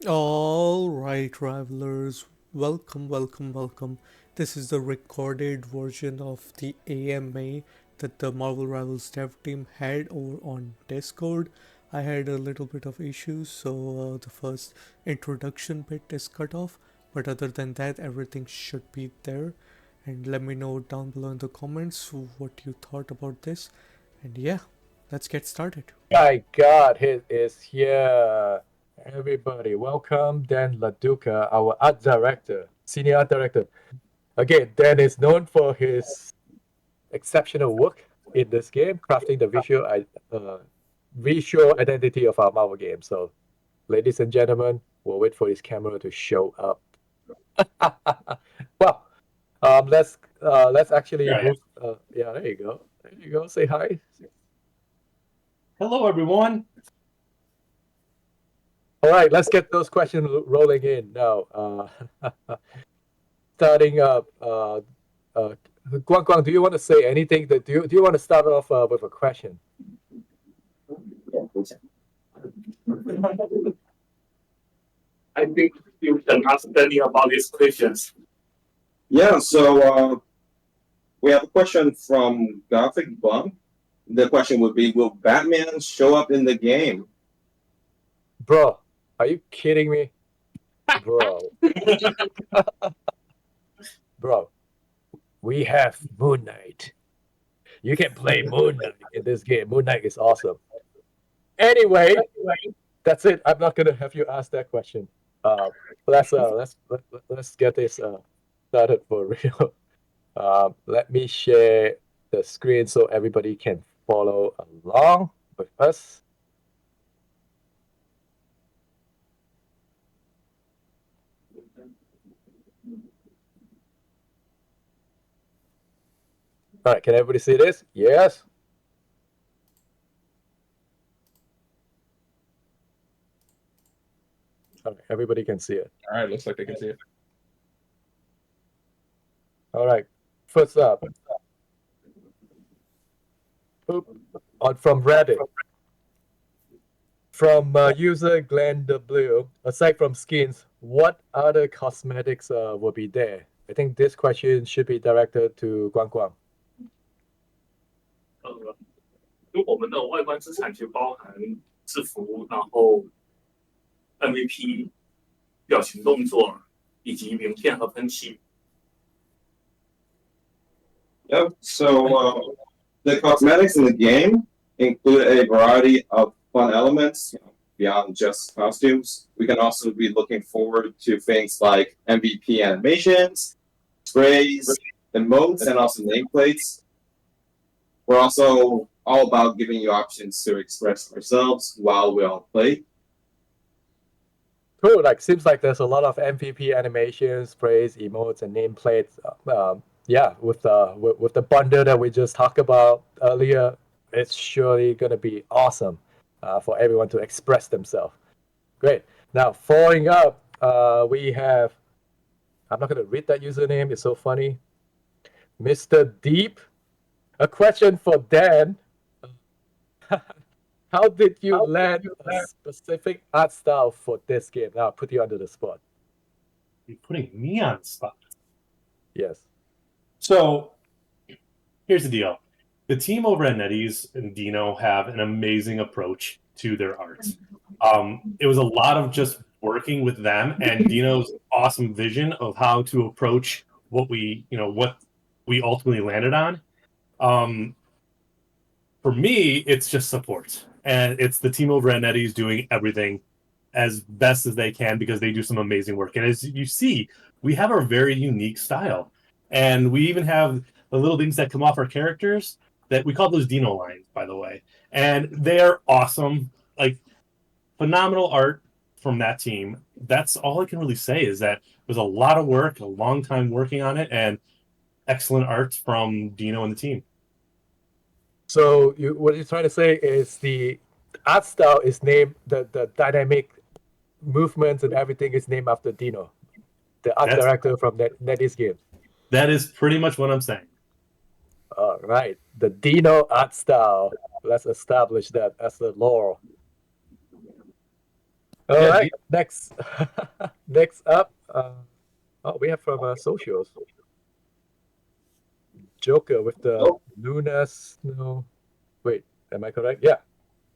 All right, travelers, welcome. This is the recorded version of the AMA that the Marvel Rivals dev team had over on Discord. I had a little bit of issues, so the first introduction bit is cut off, but other than that, everything should be there. And let me know down below in the comments what you thought about this. And yeah, let's get started. My God, he is here. Everybody, welcome Dan Laduca, our art director, senior art director. Again, Dan is known for his exceptional work in this game, crafting the visual identity of our Marvel game. So, ladies and gentlemen, we'll wait for his camera to show up. well, let's actually Right. move. Yeah, there you go. There you go. Say hi. Hello, everyone. All right, let's get those questions rolling in now. Starting up, Guang Guang, do you want to say anything? Do you want to start off with a question? I think you can ask Danny about these questions. Yeah, we have a question from Gothic Bum. The question would be, will Batman show up in the game? Bro, are you kidding me? Bro, bro, we have Moon Knight. You can play Moon Knight in this game. Moon Knight is awesome. Anyway, that's it. I'm not gonna have you ask that question. Let's get this started for real. Let me share the screen so everybody can follow along with us. All right, can everybody see this? Yes. All right, everybody can see it. All right, looks like they can see it. All right, first up, from Reddit, from user Glenn W. Aside from skins, what other cosmetics will be there? I think this question should be directed to Guang Guang. 就我们的外观资产就包含制服，然后 MVP、表情动作以及名片和喷漆。Yep. The cosmetics in the game include a variety of fun elements beyond just costumes. We can also be looking forward to things like MVP animations, sprays, emotes, and also nameplates. We're also all about giving you options to express ourselves while we all play. Cool. Seems like there's a lot of MVP animations, sprays, emotes, and nameplates. Yeah, with the bundle that we just talked about earlier, it's surely gonna be awesome for everyone to express themselves. Great. Now, following up, we have. I'm not gonna read that username. It's so funny. Mr. Deep. A question for Dan. How did you land a specific art style for this game? Now, I'll put you under the spot. You're putting me on the spot. Yes. So here's the deal. The team over at NetEase and Dino have an amazing approach to their art. It was a lot of just working with them and Dino's awesome vision of how to approach what we ultimately landed on. For me, it's just support. And it's the team over at NetEase doing everything as best as they can because they do some amazing work. And as you see, we have a very unique style. And we even have the little things that come off our characters that we call those Dino lines, by the way. And they're awesome. Like, phenomenal art from that team. That's all I can really say is that there's a lot of work, a long time working on it, and excellent art from Dino and the team. So what you're trying to say is the art style is named, the dynamic movements and everything is named after Dino, the art director from NetEase Games. That is pretty much what I'm saying. All right, the Dino art style. Let's establish that as the lore. All Yeah, right, next, next up, we have from socials. Joker with the Oh. Luna Snow. Wait, am I correct? Yeah,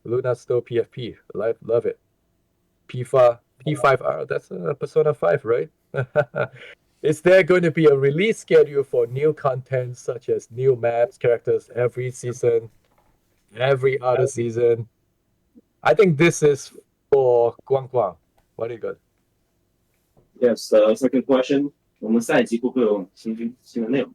Luna Snow PFP. Love it. P5R. That's Persona 5, right? Is there going to be a release schedule for new content such as new maps, characters every season, every other season? I think this is for Guang Guang. What do you got? Yes, second question，我们赛季会不会有新的内容？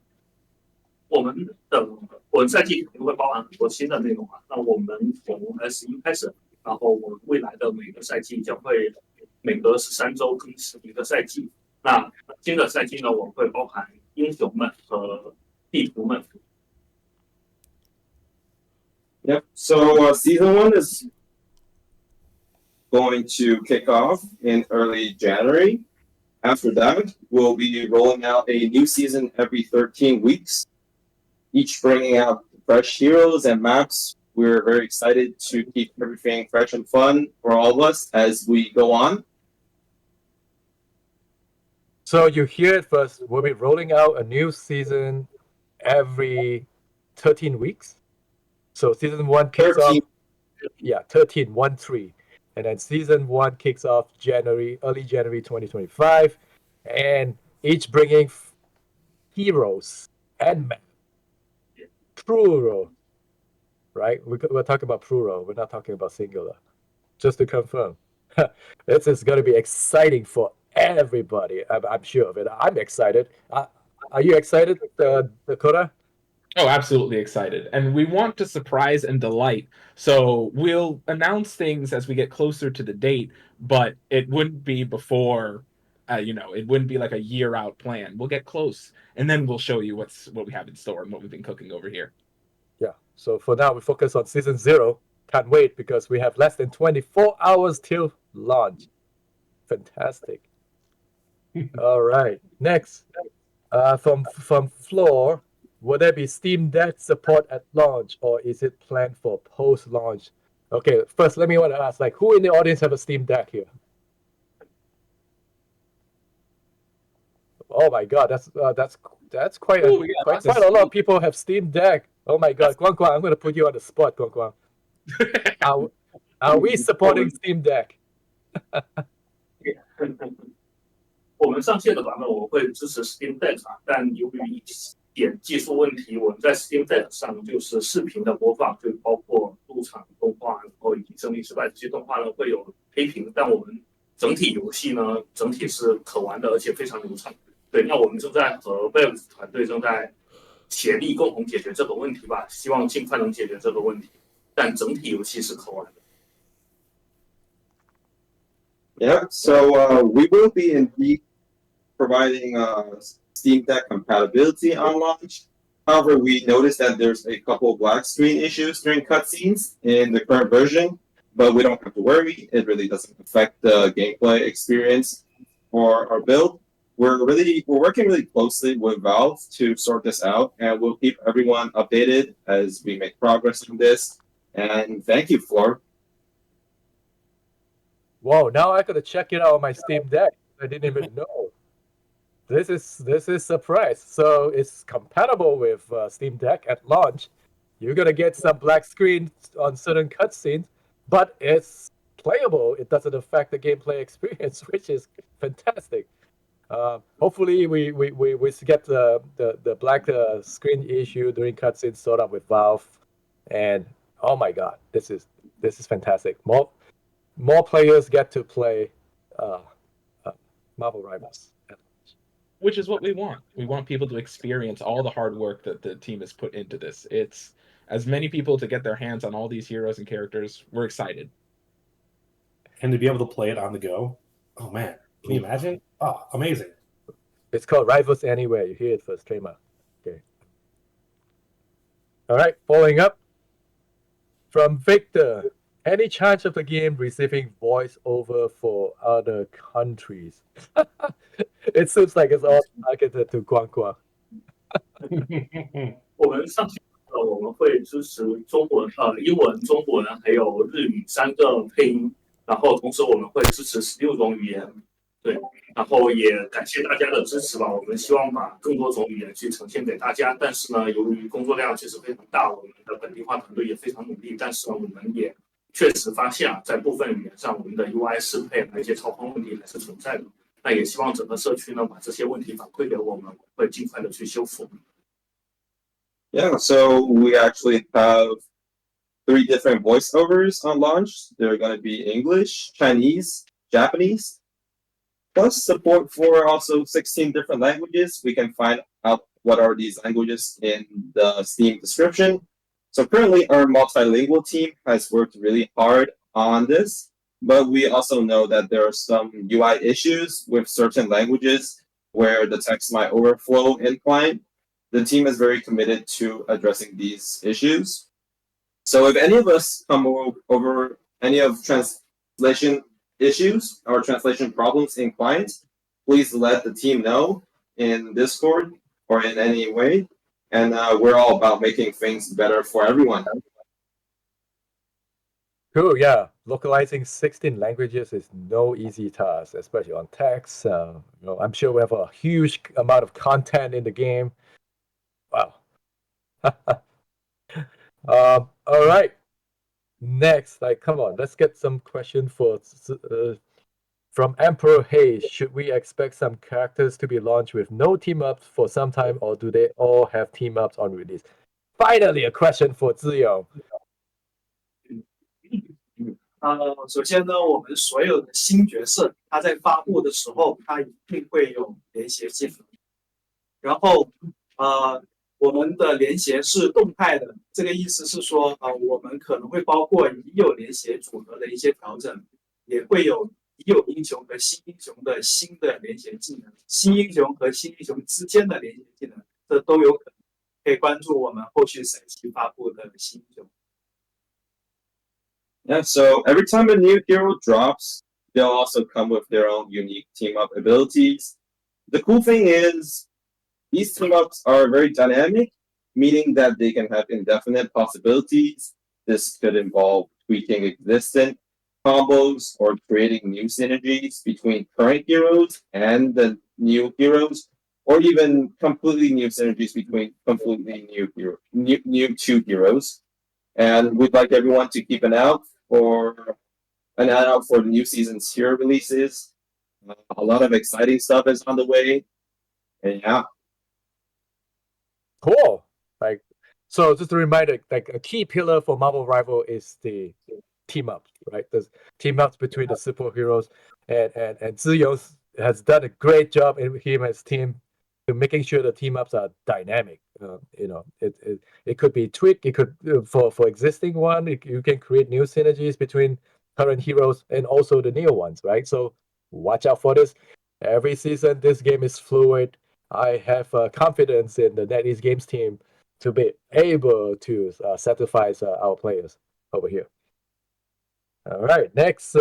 我们赛季肯定会包含很多新的内容啊。那我们从 S1开始，然后我们未来的每个赛季将会每隔13周更新一个赛季。那新的赛季呢，我们会包含英雄们和地图们。Yep. So season 1 is going to kick off in early January. After that, we'll be rolling out a new season every 13 weeks, each bringing out fresh heroes and maps. We're very excited to keep everything fresh and fun for all of us as we go on. So you hear it first. We'll be rolling out a new season every 13 weeks. So season 1 kicks 13. off. Yeah, 13, 1 3. And then season 1 kicks off early January 2025. And each bringing heroes and map. Plural. Right? We're talking about plural. We're not talking about singular. Just to confirm. This is going to be exciting for everybody. I'm sure of it. I'm excited. Are you excited, Dakota? Oh, absolutely excited. And we want to surprise and delight. So we'll announce things as we get closer to the date, but it wouldn't be before, it wouldn't be like a year out plan. We'll get close and then we'll show you what we have in store and what we've been cooking over here. Yeah. So for now, we focus on season 0. Can't wait because we have less than 24 hours till launch. Fantastic. All right. Next, from Floor. Will there be Steam Deck support at launch, or is it planned for post-launch? Okay, first, let me want to ask, like, who in the audience have a Steam Deck here? Oh my God, that's quite Ooh, quite a lot of people have Steam Deck. Oh my God, Guang Guang, I'm going to put you on the spot, Guang Guang. Are we supporting Steam Deck? 我们上线的版本我会支持 Steam Deck 啊，但由于一点技术问题，我们在 Steam Deck 上就是视频的播放，就包括入场动画，然后以及胜利失败这些动画呢会有黑屏，但我们整体游戏呢整体是可玩的，而且非常流畅。对，那我们正在和 Valve 团队正在协力共同解决这个问题吧，希望尽快能解决这个问题。但整体游戏是可玩的。Yeah, so we will be indeed providing Steam Deck compatibility on launch. However, we noticed that there's a couple of black screen issues during cutscenes in the current version, but we don't have to worry. It really doesn't affect the gameplay experience or our build. We're working really closely with Valve to sort this out, and we'll keep everyone updated as we make progress on this. And thank you, Floor. Whoa, now I gotta check it out on my Steam Deck. I didn't even know. This is surprise. So it's compatible with Steam Deck at launch. You're gonna get some black screen on certain cutscenes, but it's playable. It doesn't affect the gameplay experience, which is fantastic. Hopefully, we get the black screen issue during cutscenes sorted out with Valve, and oh my God, this is fantastic. More players get to play Marvel Rivals. Which is what we want. We want people to experience all the hard work that the team has put into this. It's as many people to get their hands on all these heroes and characters. We're excited. And to be able to play it on the go. Oh man, can you imagine? Oh, amazing. It's called Rivals Anywhere. You hear it first, trademark. Okay. All right, following up from Victor. Any chance of the game receiving voiceover for other countries? It seems like it's all targeted to Guang Guang. 我们上线我们会支持中文、英文、中文还有日语3个配音，然后同时我们会支持16种语言，对，然后也感谢大家的支持吧。我们希望把更多种语言去呈现给大家，但是呢，由于工作量确实非常大，我们的本地化团队也非常努力，但是呢，我们也确实发现在部分语言上，我们的 UI 适配和一些操控问题还是存在的。那也希望整个社区呢把这些问题反馈给我们，会尽快的去修复。Yeah, so we actually have 3 different voiceovers on launch. They're going to be English, Chinese, Japanese, plus support for also 16 different languages. We can find out what are these languages in the Steam description. So currently our multilingual team has worked really hard on this, but we also know that there are some UI issues with certain languages where the text might overflow in client. The team is very committed to addressing these issues. So if any of us come over any of translation issues or translation problems in clients, please let the team know in Discord or in any way. And we're all about making things better for everyone. Cool, yeah. Localizing 16 languages is no easy task, especially on text. I'm sure we have a huge amount of content in the game. Wow. All right. Next, come on, let's get some question from Emperor Hayes. Should we expect some characters to be launched with no team ups for some time, or do they all have team ups on release? Finally, a question for Zhiyong. 首先呢，我们所有的新角色，它在发布的时候，它一定会有连携性。然后，我们的连携是动态的，这个意思是说，我们可能会包括已有连携组合的一些调整，也会有已有英雄和新英雄的新的连携技能，新英雄和新英雄之间的连携技能，这都有可能。可以关注我们后续赛期发布的新英雄。Yeah, so every time a new hero drops, they'll also come with their own unique team-up abilities. The cool thing is, these team-ups are very dynamic, meaning that they can have indefinite possibilities. This could involve tweaking existing combos or creating new synergies between current heroes and the new heroes, or even completely new synergies between completely new two heroes. And we'd like everyone to keep an eye out for the new season's hero releases. A lot of exciting stuff is on the way, and yeah. Cool. So just a reminder, a key pillar for Marvel Rival is the team up, right? The team ups between the superheroes, and Zhiyong has done a great job in him and his team to making sure the team ups are dynamic. It could be tweaked. It could for existing one. You can create new synergies between current heroes and also the new ones, right? So watch out for this. Every season, this game is fluid. I have confidence in the NetEase Games team to be able to satisfy our players over here. All right, next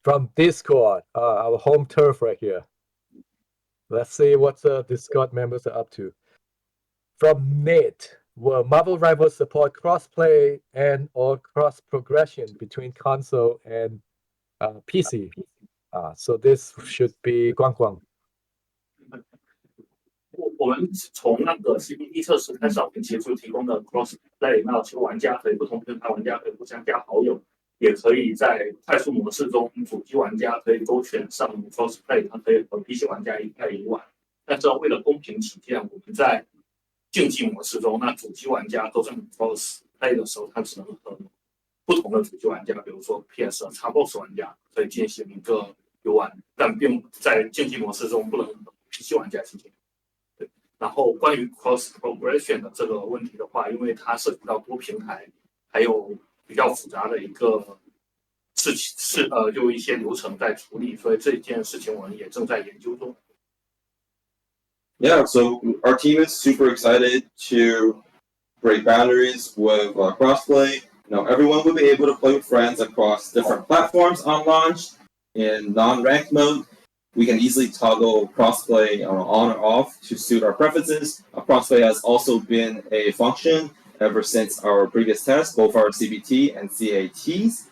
from Discord, our home turf right here. Let's see what the Discord members are up to. From Nate, will Marvel Rivals support crossplay and or cross progression between console and PC? So this should be Guang Guang. 我们从那个 CPT 测试开始，我们其实提供的 crossplay， 那其实玩家可以不同平台玩家可以互相加好友，也可以在快速模式中，主机玩家可以勾选上 crossplay， 它可以和 PC 玩家一块玩。但是为了公平起见，我们在竞技模式中，那主机玩家都上 crossplay 的时候，它只能和不同的主机玩家，比如说 PS、Xbox 玩家可以进行一个游玩，但并在竞技模式中不能和 PC 玩家进行。然后关于 cross progression 的这个问题的话，因为它涉及到多平台，还有比较复杂的一个就一些流程在处理，所以这件事情我们也正在研究中。Yeah, so our team is super excited to break boundaries with crossplay. Everyone will be able to play with friends across different platforms on launch. In non-ranked mode, we can easily toggle crossplay on or off to suit our preferences. Crossplay has also been a function ever since our previous test, both our CBT and CATs.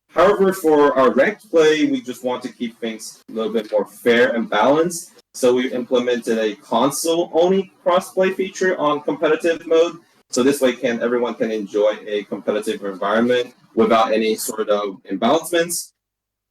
However, for our ranked play, we just want to keep things a little bit more fair and balanced. So we implemented a console-only crossplay feature on competitive mode. So this way, everyone can enjoy a competitive environment without any sort of imbalancements.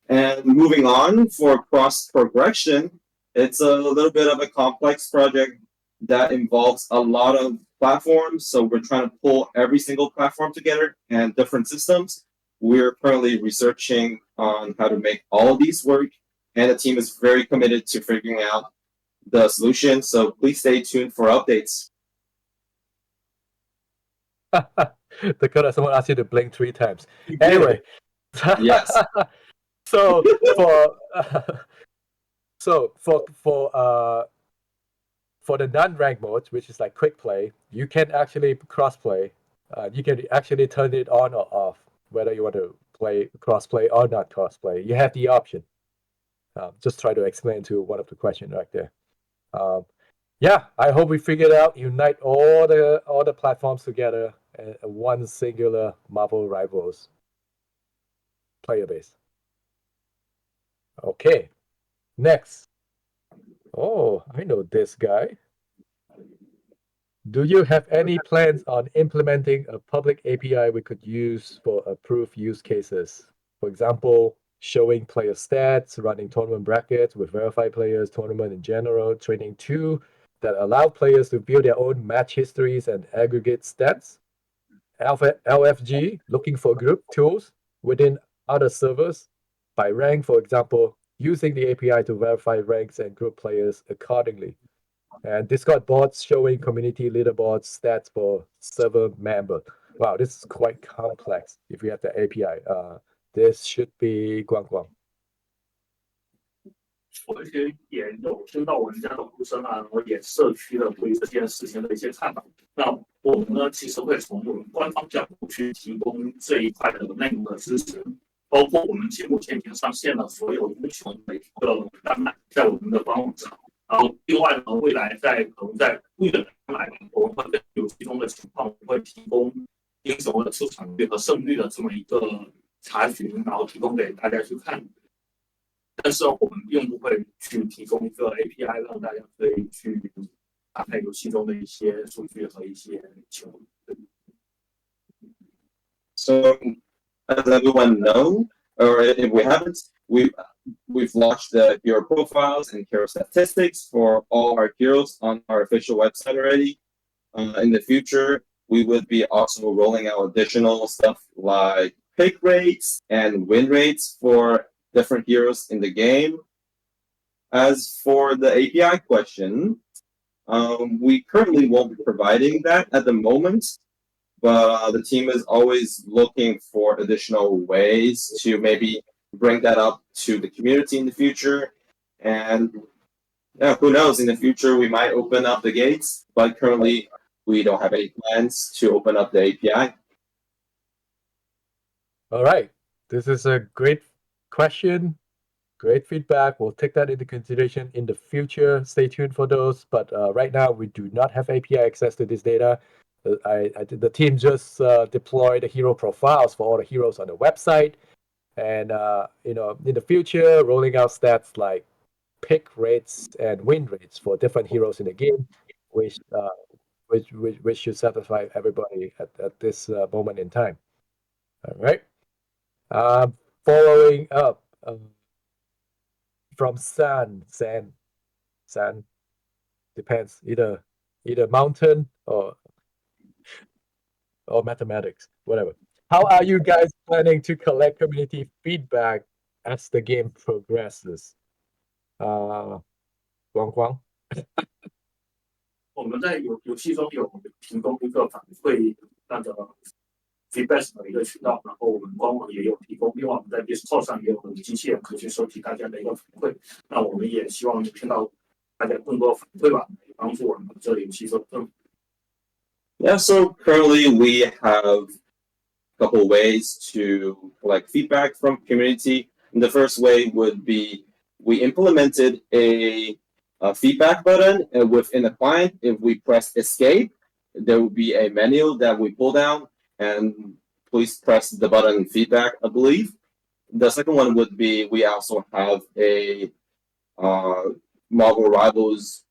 And moving on for cross progression, it's a little bit of a complex project that involves a lot of platforms. So we're trying to pull every single platform together and different systems. We're currently researching on how to make all of these work, and the team is very committed to figuring out the solution. So please stay tuned for updates. Dakota, someone asked you to blink 3 times. Anyway, Yes. so for the non-ranked mode, which is like quick play, you can actually cross-play. You can actually turn it on or off, whether you want to play cross-play or not cross-play. You have the option. Just try to explain to one of the questions right there. Yeah, I hope we figured out unite all the platforms together in one singular Marvel Rivals player base. Okay, next. Oh, I know this guy. Do you have any plans on implementing a public API we could use for approved use cases? For example, showing player stats, running tournament brackets with verified players, tournament in general, training tool that allow players to view their own match histories and aggregate stats. LFG, looking for group tools within other servers by rank, for example, using the API to verify ranks and group players accordingly. And Discord bots showing community leaderboards stats for server member. Wow, this is quite complex if you have the API. This should be Guang Guang. 我也有听到玩家的呼声啊，然后也社区的对这件事情的一些看法。那我们呢，其实会从我们官方角度去提供这一块的内容的支持，包括我们目前已经上线了所有英雄的一个单买在我们的官网上。然后另外呢，未来可能在未来我们会根据游戏中的情况，会提供英雄的出场率和胜率的这么一个查询，然后提供给大家去看。但是我们并不会去提供一个 API 让大家可以去打开游戏中的一些数据和一些球。So, as everyone know, or if we haven't, we've launched the hero profiles and hero statistics for all our heroes on our official website already. In the future, we would be also rolling out additional stuff like pick rates and win rates for different heroes in the game. As for the API question, we currently won't be providing that at the moment, but the team is always looking for additional ways to maybe bring that up to the community in the future. And yeah, who knows, in the future we might open up the gates, but currently we don't have any plans to open up the API. All right, this is a great question, great feedback. We'll take that into consideration in the future. Stay tuned for those. But right now, we do not have API access to this data. The team just deployed the hero profiles for all the heroes on the website, and in the future, rolling out stats like pick rates and win rates for different heroes in the game, which should satisfy everybody at this moment in time. All right. Following up from San, depends, either mountain or mathematics, whatever. How are you guys planning to collect community feedback as the game progresses? Guang Guang? 我们在游戏中有提供一个反馈那个 feedback 的一个渠道，然后我们官网也有提供，另外我们在 Discord 上也有机器人可以去收集大家的一个反馈。那我们也希望听到大家更多反馈吧，帮助我们把这个游戏做得更好。Yeah, so currently we have a couple of ways to collect feedback from community. And the first way would be we implemented a feedback button within the client. If we press escape, there will be a menu that we pull down, and please press the button feedback, I believe. the second one would be we also have a Marvel Rivals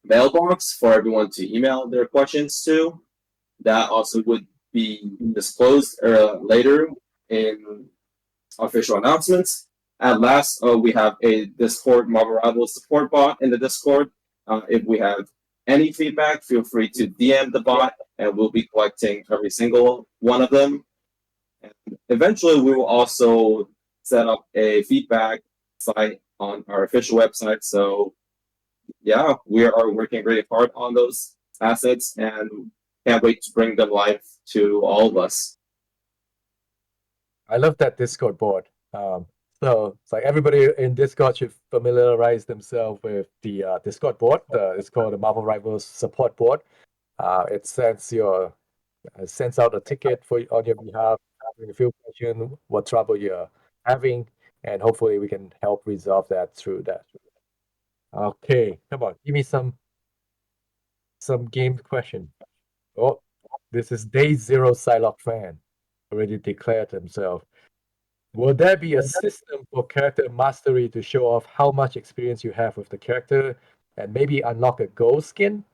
mailbox for everyone to email their questions to. That also would be disclosed later in official announcements. At last, we have a Discord Marvel Rivals support bot in the Discord. If we have any feedback, feel free to DM the bot, and we'll be collecting every single one of them. And eventually, we will also set up a feedback site on our official website. So, yeah, we are working really hard on those assets and can't wait to bring them live to all of us. I love that Discord board. So it's like everybody in Discord should familiarize themselves with the Discord board. It's called the Marvel Rivals support board. It sends out a ticket on your behalf, having a few questions, what trouble you're having, and hopefully we can help resolve that through that. Okay, come on, give me some game question. Oh, this is Day Zero Psylocke fan. Already declared himself. Will there be a system for character mastery to show off how much experience you have with the character and maybe unlock a gold skin?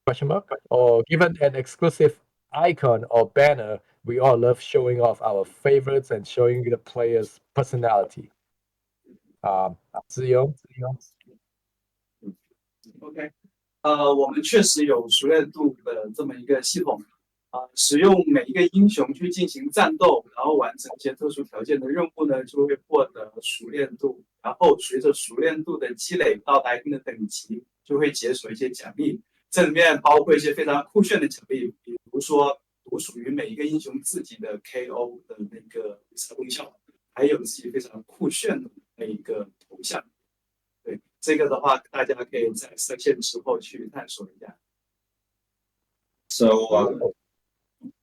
Question mark. Or given an exclusive icon or banner, we all love showing off our favorites and showing the player's personality. Zhiyong. OK，我们确实有熟练度的这么一个系统。使用每一个英雄去进行战斗，然后完成一些特殊条件的任务呢，就会获得熟练度。然后随着熟练度的积累，到达一定的等级，就会解锁一些奖励。这里面包括一些非常酷炫的奖励，比如说独属于每一个英雄自己的 KO 的那个功效，还有自己非常酷炫的那一个头像。对，这个的话，大家可以在上线之后去探索一下。So,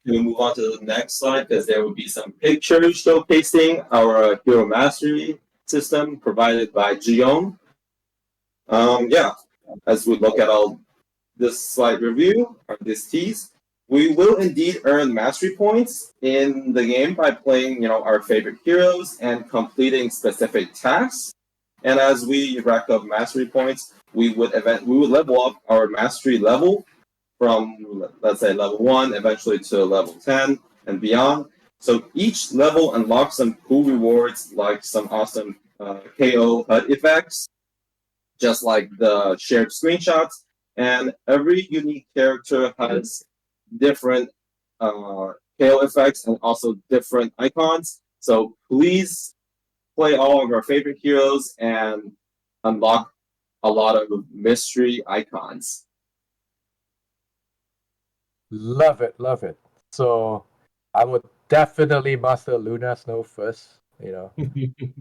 we move on to the next slide because there will be some pictures showcasing our hero mastery system provided by Zhiyong. Yeah, as we look at all this slide review or this tease, we will indeed earn mastery points in the game by playing, our favorite heroes and completing specific tasks. And as we rack up mastery points, we would level up our mastery level from, let's say, level 1 eventually to level 10 and beyond. So each level unlocks some cool rewards like some awesome KO HUD effects, just like the shared screenshots. And every unique character has different KO effects and also different icons. So please play all of our favorite heroes and unlock a lot of mystery icons. Love it. So I would definitely master Luna Snow first,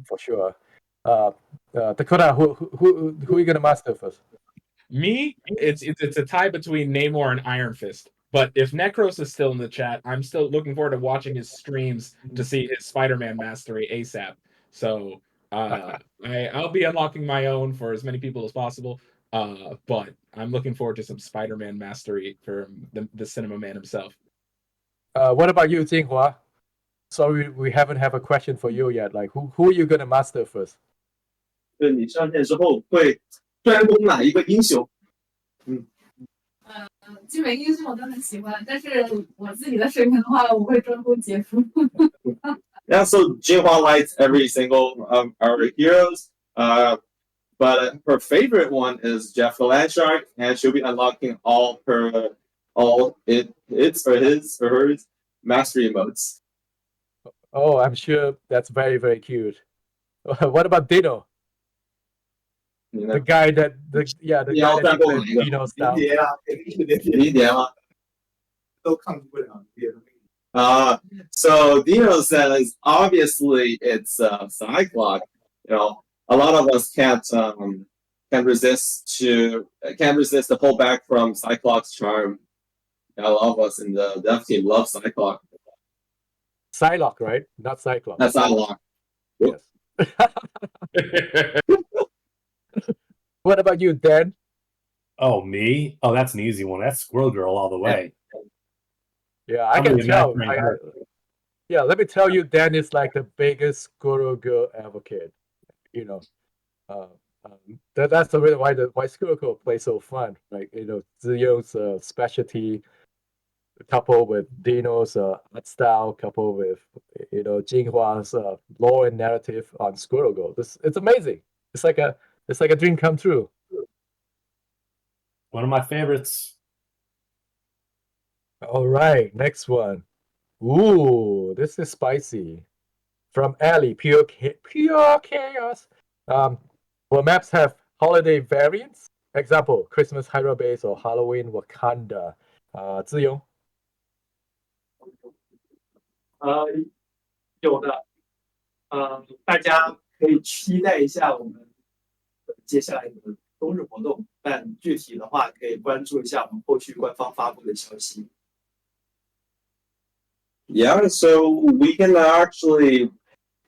for sure. Dakota, who are you gonna master first? Me, it's a tie between Namor and Iron Fist. But if Necros is still in the chat, I'm still looking forward to watching his streams to see his Spider-Man mastery ASAP. So I'll be unlocking my own for as many people as possible. But I'm looking forward to some Spider-Man mastery from the Cinema Man himself. What about you, Jinghua? Sorry, we haven't have a question for you yet. Like, who are you gonna master first? 就是你上线之后会专攻哪一个英雄？基本英雄我都很喜欢，但是我自己的水平的话，我会专攻杰夫。Yeah, so Jinhua likes every single of our heroes, but her favorite one is Jeff the Landshark, and she'll be unlocking all his or her mastery emotes. Oh, I'm sure that's very, very cute. What about Dino? The guy that guy that plays Dino style. 理解吗？都看不了别的。So Dino says, obviously it's Cyclops. A lot of us can't resist the pullback from Cyclops' charm. A lot of us in the dev team love Cyclops. Psylocke, right? Not Cyclops. That's Psylocke. Yes. What about you, Dan? Oh, me? Oh, that's an easy one. That's Squirrel Girl all the way. Yeah, I can tell. Yeah, let me tell you, Dan is like the biggest Squirrel Girl advocate. You know, uh, that's the reason why Squirrel Girl plays so fun, right? Zhiyong's specialty coupled with Dino's art style, coupled with Jinghua's lore and narrative on Squirrel Girl. It's amazing. It's like a dream come true. One of my favorites. All right, next one. Ooh, this is spicy. From Alley, pure chaos. Will maps have holiday variants? Example, Christmas Hyrule Base or Halloween Wakanda. 自由。有的，大家可以期待一下我们接下来的冬日活动，但具体的话可以关注一下我们后续官方发布的消息。Yeah, so we can actually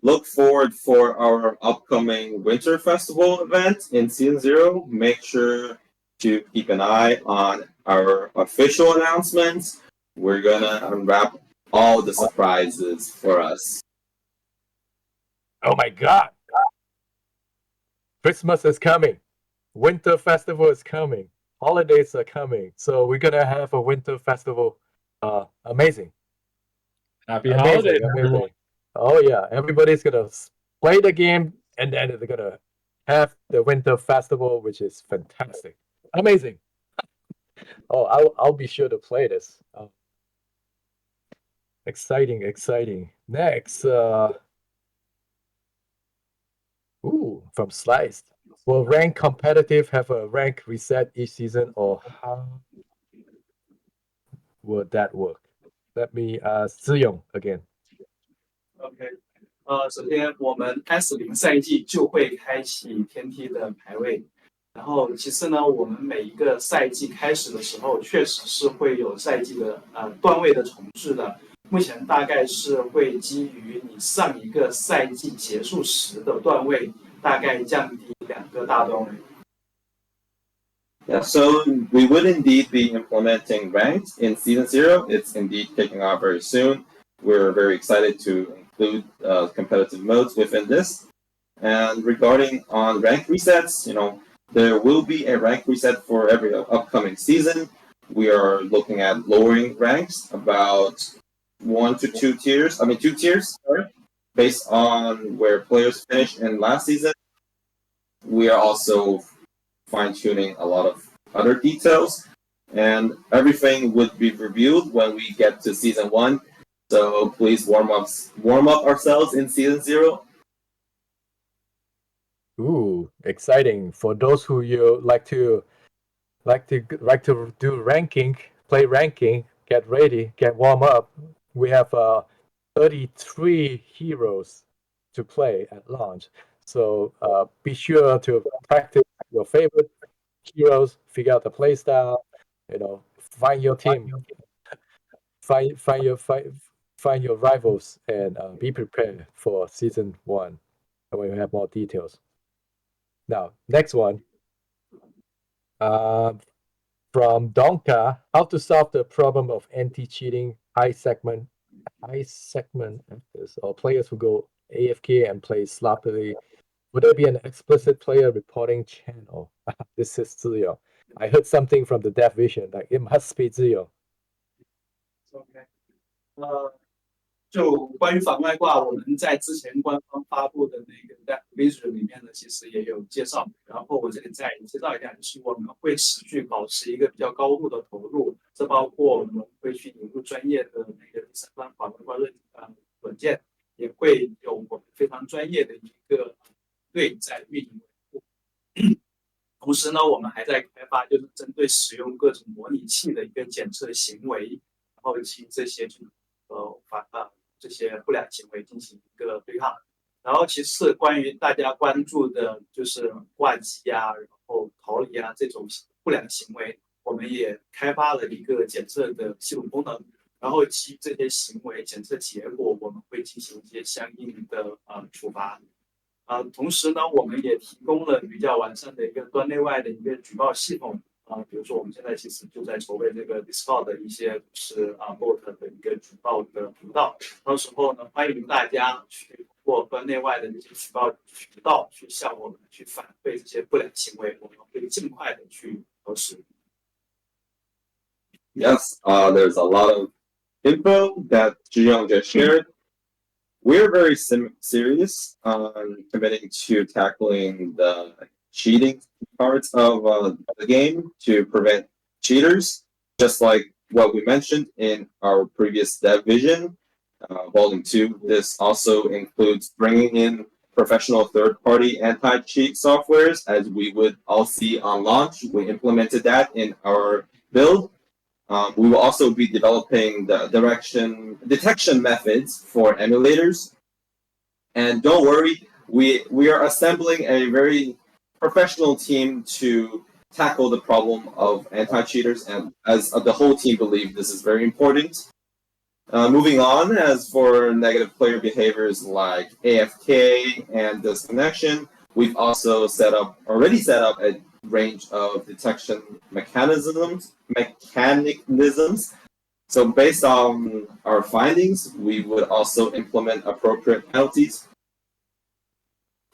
look forward for our upcoming Winter Festival event in Season 0. Make sure to keep an eye on our official announcements. We're gonna unwrap all the surprises for us. Oh my God! Christmas is coming. Winter Festival is coming. Holidays are coming. So we're gonna have a Winter Festival. Amazing. Happy holidays, everyone. Amazing. Oh yeah, everybody's gonna play the game and then they're gonna have the Winter Festival, which is fantastic. Amazing. Oh, I'll be sure to play this. Exciting, exciting. Next, from Sliced. Will rank competitive have a rank reset each season, or how would that work? Let me ask Zhiyong again. OK，首先我们 S0赛季就会开启天梯的排位，然后其次呢，我们每一个赛季开始的时候，确实是会有赛季的段位的重置的。目前大概是会基于你上一个赛季结束时的段位，大概降低2个大段位。Yeah, so we would indeed be implementing ranked in Season 0. It's indeed kicking off very soon. We're very excited to include competitive modes within this. And regarding on rank resets, there will be a rank reset for every upcoming season. We are looking at lowering ranks about 2 tiers, sorry, based on where players finished in last season. We are also fine-tuning a lot of other details, and everything would be reviewed when we get to Season 1. So please warm up ourselves in Season 0. Ooh, exciting! For those who you like to do ranking, play ranking, get ready, get warm up. We have 33 heroes to play at launch. So be sure to practice your favorite heroes, figure out the play style, find your team, find your rivals, and be prepared for Season 1 when we have more details. Now, next one. From Donka, how to solve the problem of anti-cheating high segment actors or players who go AFK and play sloppily. Would there be an explicit player reporting channel? This is Zhiyong. I heard something from the Deaf Vision, like it must be Zhiyong. OK，就关于反外挂，我们在之前官方发布的那个 Death Vision 里面呢，其实也有介绍。然后我这里再介绍一下，就是我们会持续保持一个比较高度的投入，这包括我们会去引入专业的那个第三方反外挂软件，也会有我们非常专业的一个队在运营维护。同时呢，我们还在开发，就是针对使用各种模拟器的一个检测行为，然后其这些这些不良行为进行一个对抗。然后其次，关于大家关注的就是挂机啊，然后逃离啊这种不良行为，我们也开发了一个检测的系统功能。然后基于这些行为检测结果，我们会进行一些相应的处罚。同时呢，我们也提供了比较完善的一个端内外的一个举报系统，比如说我们现在其实就在筹备这个 Discord 的一些bot 的一个举报的频道，到时候呢，欢迎大家去通过关内外的这些举报渠道去向我们去反馈这些不良行为，我们会尽快的去核实。Yes, there's a lot of info that Zhiyong just shared. We're very serious on committing to tackling the cheating parts of the game to prevent cheaters, just like what we mentioned in our previous dev vision, Volume 2. This also includes bringing in professional third-party anti-cheat softwares, as we would all see on launch. We implemented that in our build. We will also be developing the detection methods for emulators. And don't worry, we are assembling a very professional team to tackle the problem of anti-cheaters, and as the whole team believe this is very important. Moving on, as for negative player behaviors like AFK and disconnection, we've also already set up a range of detection mechanisms. So based on our findings, we would also implement appropriate penalties.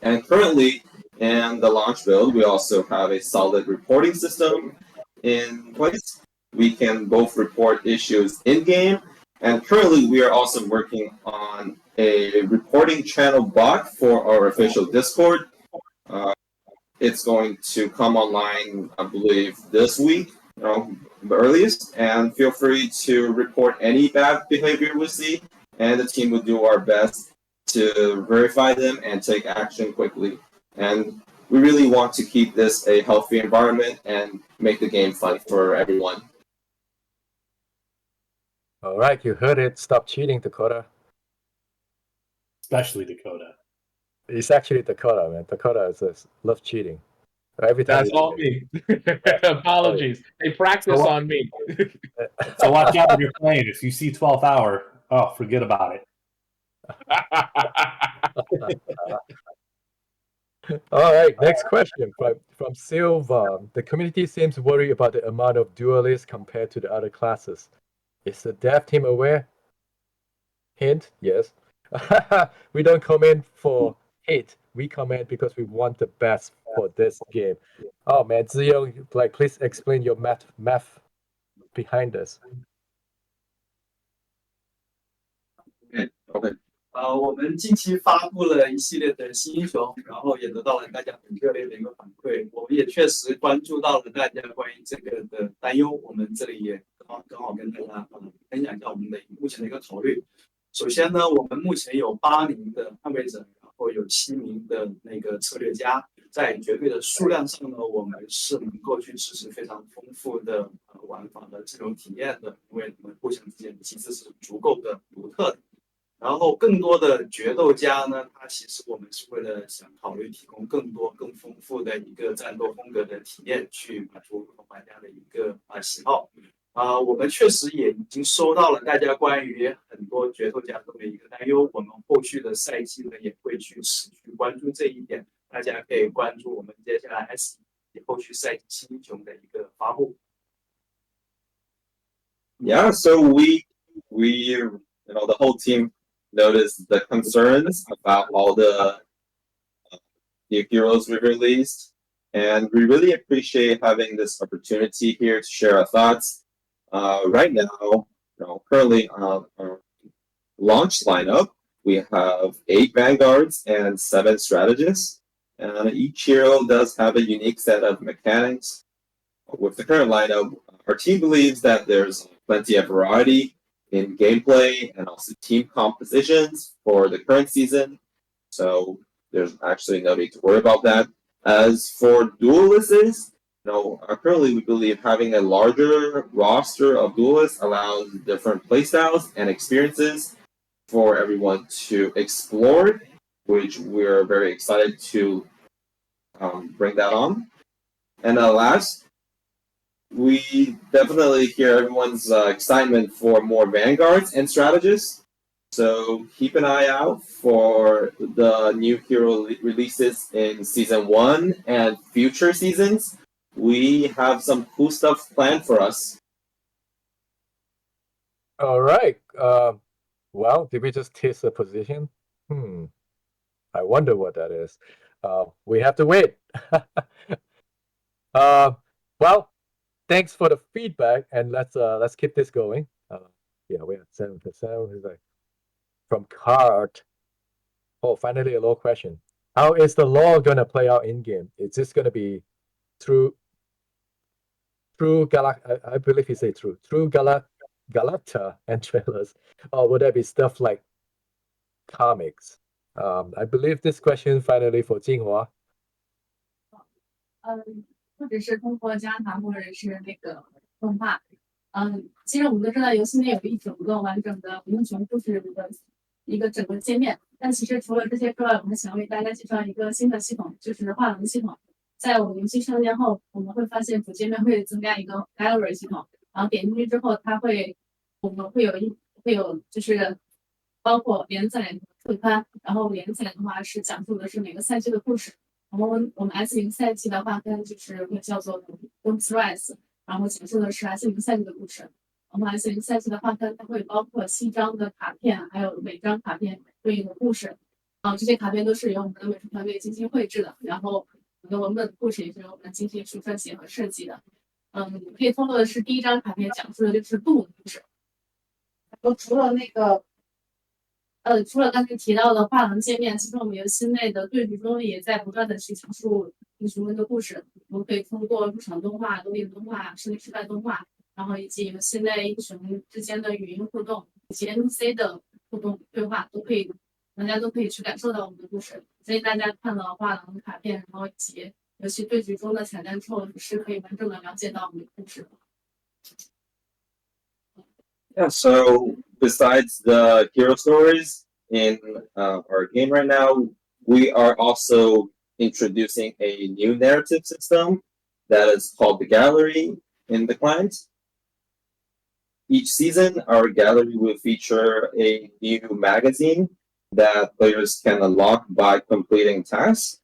And currently, in the launch build, we also have a solid reporting system in place. We can both report issues in-game, and currently we are also working on a reporting channel bot for our official Discord. It's going to come online, I believe, this week, the earliest, and feel free to report any bad behavior we see, and the team will do our best to verify them and take action quickly. And we really want to keep this a healthy environment and make the game fun for everyone. All right, you heard it. Stop cheating, Dakota. Especially Dakota. It's actually Dakota, man. Dakota loves cheating. Every time That's all me. Apologies. They practice on me. So watch out when you're playing. If you see 12th hour, oh, forget about it. All right, next question from Silva. The community seems worried about the amount of duelists compared to the other classes. Is the dev team aware? Hint, yes. We don't comment for hate. We comment because we want the best for this game. Oh man, Zhiyong, please explain your math behind this. Okay. 我们近期发布了一系列的新英雄，然后也得到了大家很热烈的一个反馈。我们也确实关注到了大家关于这个的担忧，我们这里也刚好跟大家分享一下我们的目前的一个考虑。首先呢，我们目前有8名的捍卫者，然后有7名的那个策略家，在绝对的数量上呢，我们是能够去支持非常丰富的玩法的这种体验的，因为我们互相之间其实是足够的独特的。然后更多的决斗家呢，它其实我们是为了想考虑提供更多更丰富的一个战斗风格的体验，去满足不同玩家的一个喜好。我们确实也已经收到了大家关于很多决斗家的一个担忧，我们后续的赛季呢也会去持续关注这一点，大家可以关注我们接下来后续赛季新英雄的一个发布。Yeah, so we the whole team noticed the concerns about all the new heroes we've released, and we really appreciate having this opportunity here to share our thoughts. Right now, currently on our launch lineup, we have 8 Vanguards and 7 Strategists, and each hero does have a unique set of mechanics. With the current lineup, our team believes that there's plenty of variety in gameplay and also team compositions for the current season, so there's actually no need to worry about that. As for duelists, currently we believe having a larger roster of duelists allows different playstyles and experiences for everyone to explore, which we're very excited to bring that on. And last, we definitely hear everyone's excitement for more Vanguards and Strategists. So keep an eye out for the new hero releases in Season 1 and future seasons. we have some cool stuff planned for us. All right. Well, did we just tease the position? I wonder what that is. We have to wait. Well, thanks for the feedback, and let's keep this going. Yeah, we're at 7%. From Cart. Oh, finally a low question. How is the lore gonna play out in game? Is this gonna be through I believe he said through Galacta and trailers, or would that be stuff like comics? I believe this question finally for Jinghua. 或者是通过加强，或者是那个动画。其实我们都知道，游戏内有一整个完整的英雄故事的一个整个界面。但其实除了这些之外，我们想为大家介绍一个新的系统，就是画廊系统。在我们游戏上线后，我们会发现主界面会增加一个 gallery 系统，然后点进去之后，我们会有就是包括连载、特刊，然后连载的话是讲述的是每个赛季的故事。然后我们 S0赛季的话，就是会叫做 Books Rise， 然后讲述的是 S0赛季的故事。我们 S0赛季的话，它会包括西章的卡片，还有每张卡片对应的故事。这些卡片都是由我们的美术团队精心绘制的，然后我们的文本故事也是由我们精心书撰写和设计的。可以透露的是，第一张卡片讲述的就是杜的故事。然后除了刚才提到的画廊界面，其实我们游戏内的对局中也在不断的去讲述英雄们的故事。我们可以通过入场动画、录影动画、视频示范动画，然后以及游戏内英雄之间的语音互动以及 NPC 的互动对话，大家都可以去感受到我们的故事。所以大家看到画廊的卡片，然后以及游戏对局中的彩蛋之后，是可以完整的了解到我们的故事的。Yeah, so besides the hero stories in our game right now, we are also introducing a new narrative system that is called the Gallery in the client. Each season, our gallery will feature a new magazine that players can unlock by completing tasks.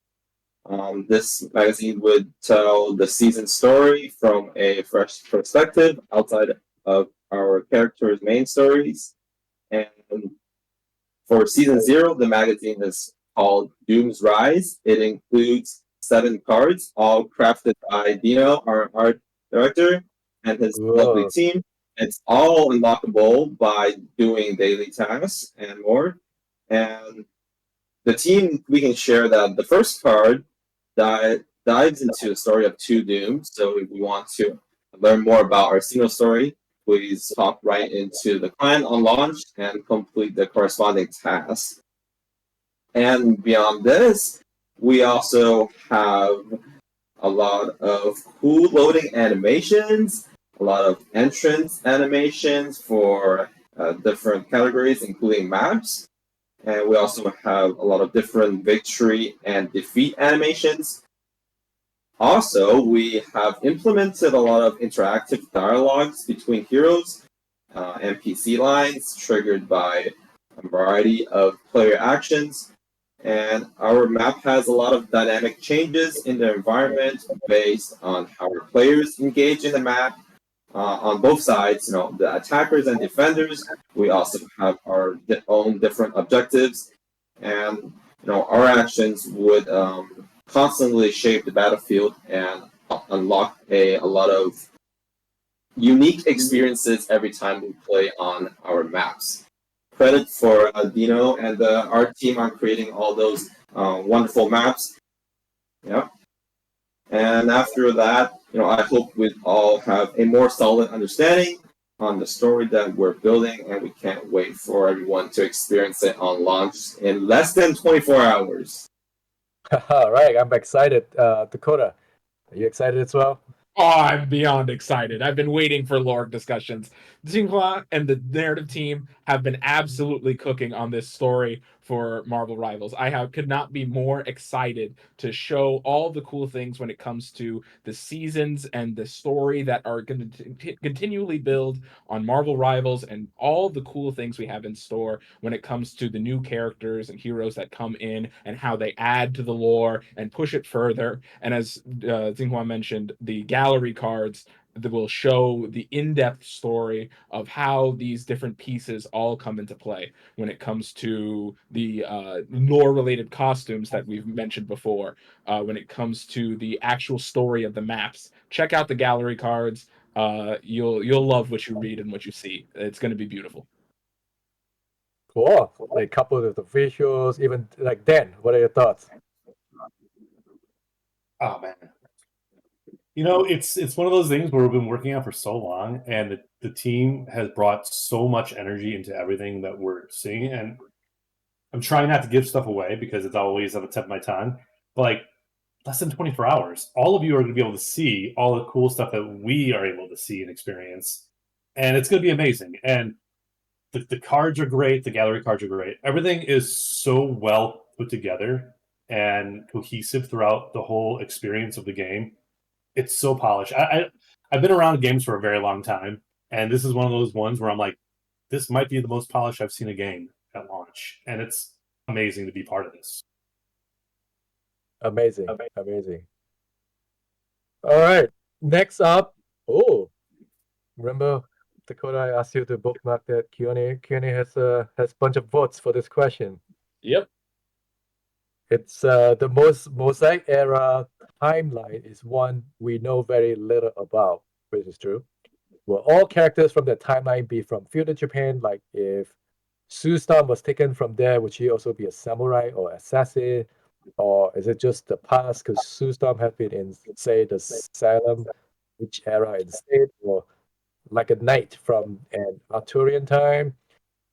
This magazine would tell the season story from a fresh perspective outside of our characters' main stories. And for season 0, the magazine is called Doom's Rise. It includes 7 cards, all crafted by Dino, our art director, and his lovely team. It's all unlockable by doing daily tasks and more. And the team, we can share that the first card dives into the story of 2 Dooms. So if we want to learn more about our single story, please hop right into the client on launch and complete the corresponding task. And beyond this, we also have a lot of cool loading animations, a lot of entrance animations for different categories, including maps. And we also have a lot of different victory and defeat animations. Also, we have implemented a lot of interactive dialogues between heroes, NPC lines triggered by a variety of player actions. And our map has a lot of dynamic changes in the environment based on how our players engage in the map. On both sides, the attackers and defenders, we also have our own different objectives. And, our actions would constantly shape the battlefield and unlock a lot of unique experiences every time we play on our maps. Credit for Dino and the art team on creating all those wonderful maps. Yeah. And after that, I hope we all have a more solid understanding on the story that we're building, and we can't wait for everyone to experience it on launch in less than 24 hours. All right, I'm excited. Dakota, are you excited as well? Oh, I'm beyond excited. I've been waiting for lore discussions. Jinghua and the narrative team have been absolutely cooking on this story for Marvel Rivals. Could not be more excited to show all the cool things when it comes to the seasons and the story that are going to continually build on Marvel Rivals, and all the cool things we have in store when it comes to the new characters and heroes that come in and how they add to the lore and push it further. And as Xinghua mentioned, the gallery cards that will show the in-depth story of how these different pieces all come into play when it comes to the lore-related costumes that we've mentioned before, when it comes to the actual story of the maps. Check out the gallery cards. You'll love what you read and what you see. It's going to be beautiful. Cool. Like coupled with the visuals, even like Dan, what are your thoughts? Oh man, it's one of those things where we've been working on for so long, and the team has brought so much energy into everything that we're seeing. And I'm trying not to give stuff away because it's always at the tip of my tongue. But like less than 24 hours, all of you are going to be able to see all the cool stuff that we are able to see and experience, and it's going to be amazing. And the cards are great. The gallery cards are great. Everything is so well put together and cohesive throughout the whole experience of the game. It's so polished. I've been around games for a very long time, and this is one of those ones where I'm like, this might be the most polished I've seen a game at launch, and it's amazing to be part of this. Amazing. All right. Next up. Oh, remember, Dakota, I asked you to bookmark that Q&A. Q&A has a bunch of votes for this question. Yep. It's the most Mosaic era timeline is one we know very little about, which is true. Will all characters from the timeline be from feudal Japan? Like if Sustan was taken from there, would she also be a samurai or assassin? Or is it just the past? Because Sustan have been in, say, the Salem, which era instead? Or like a knight from an Arthurian time?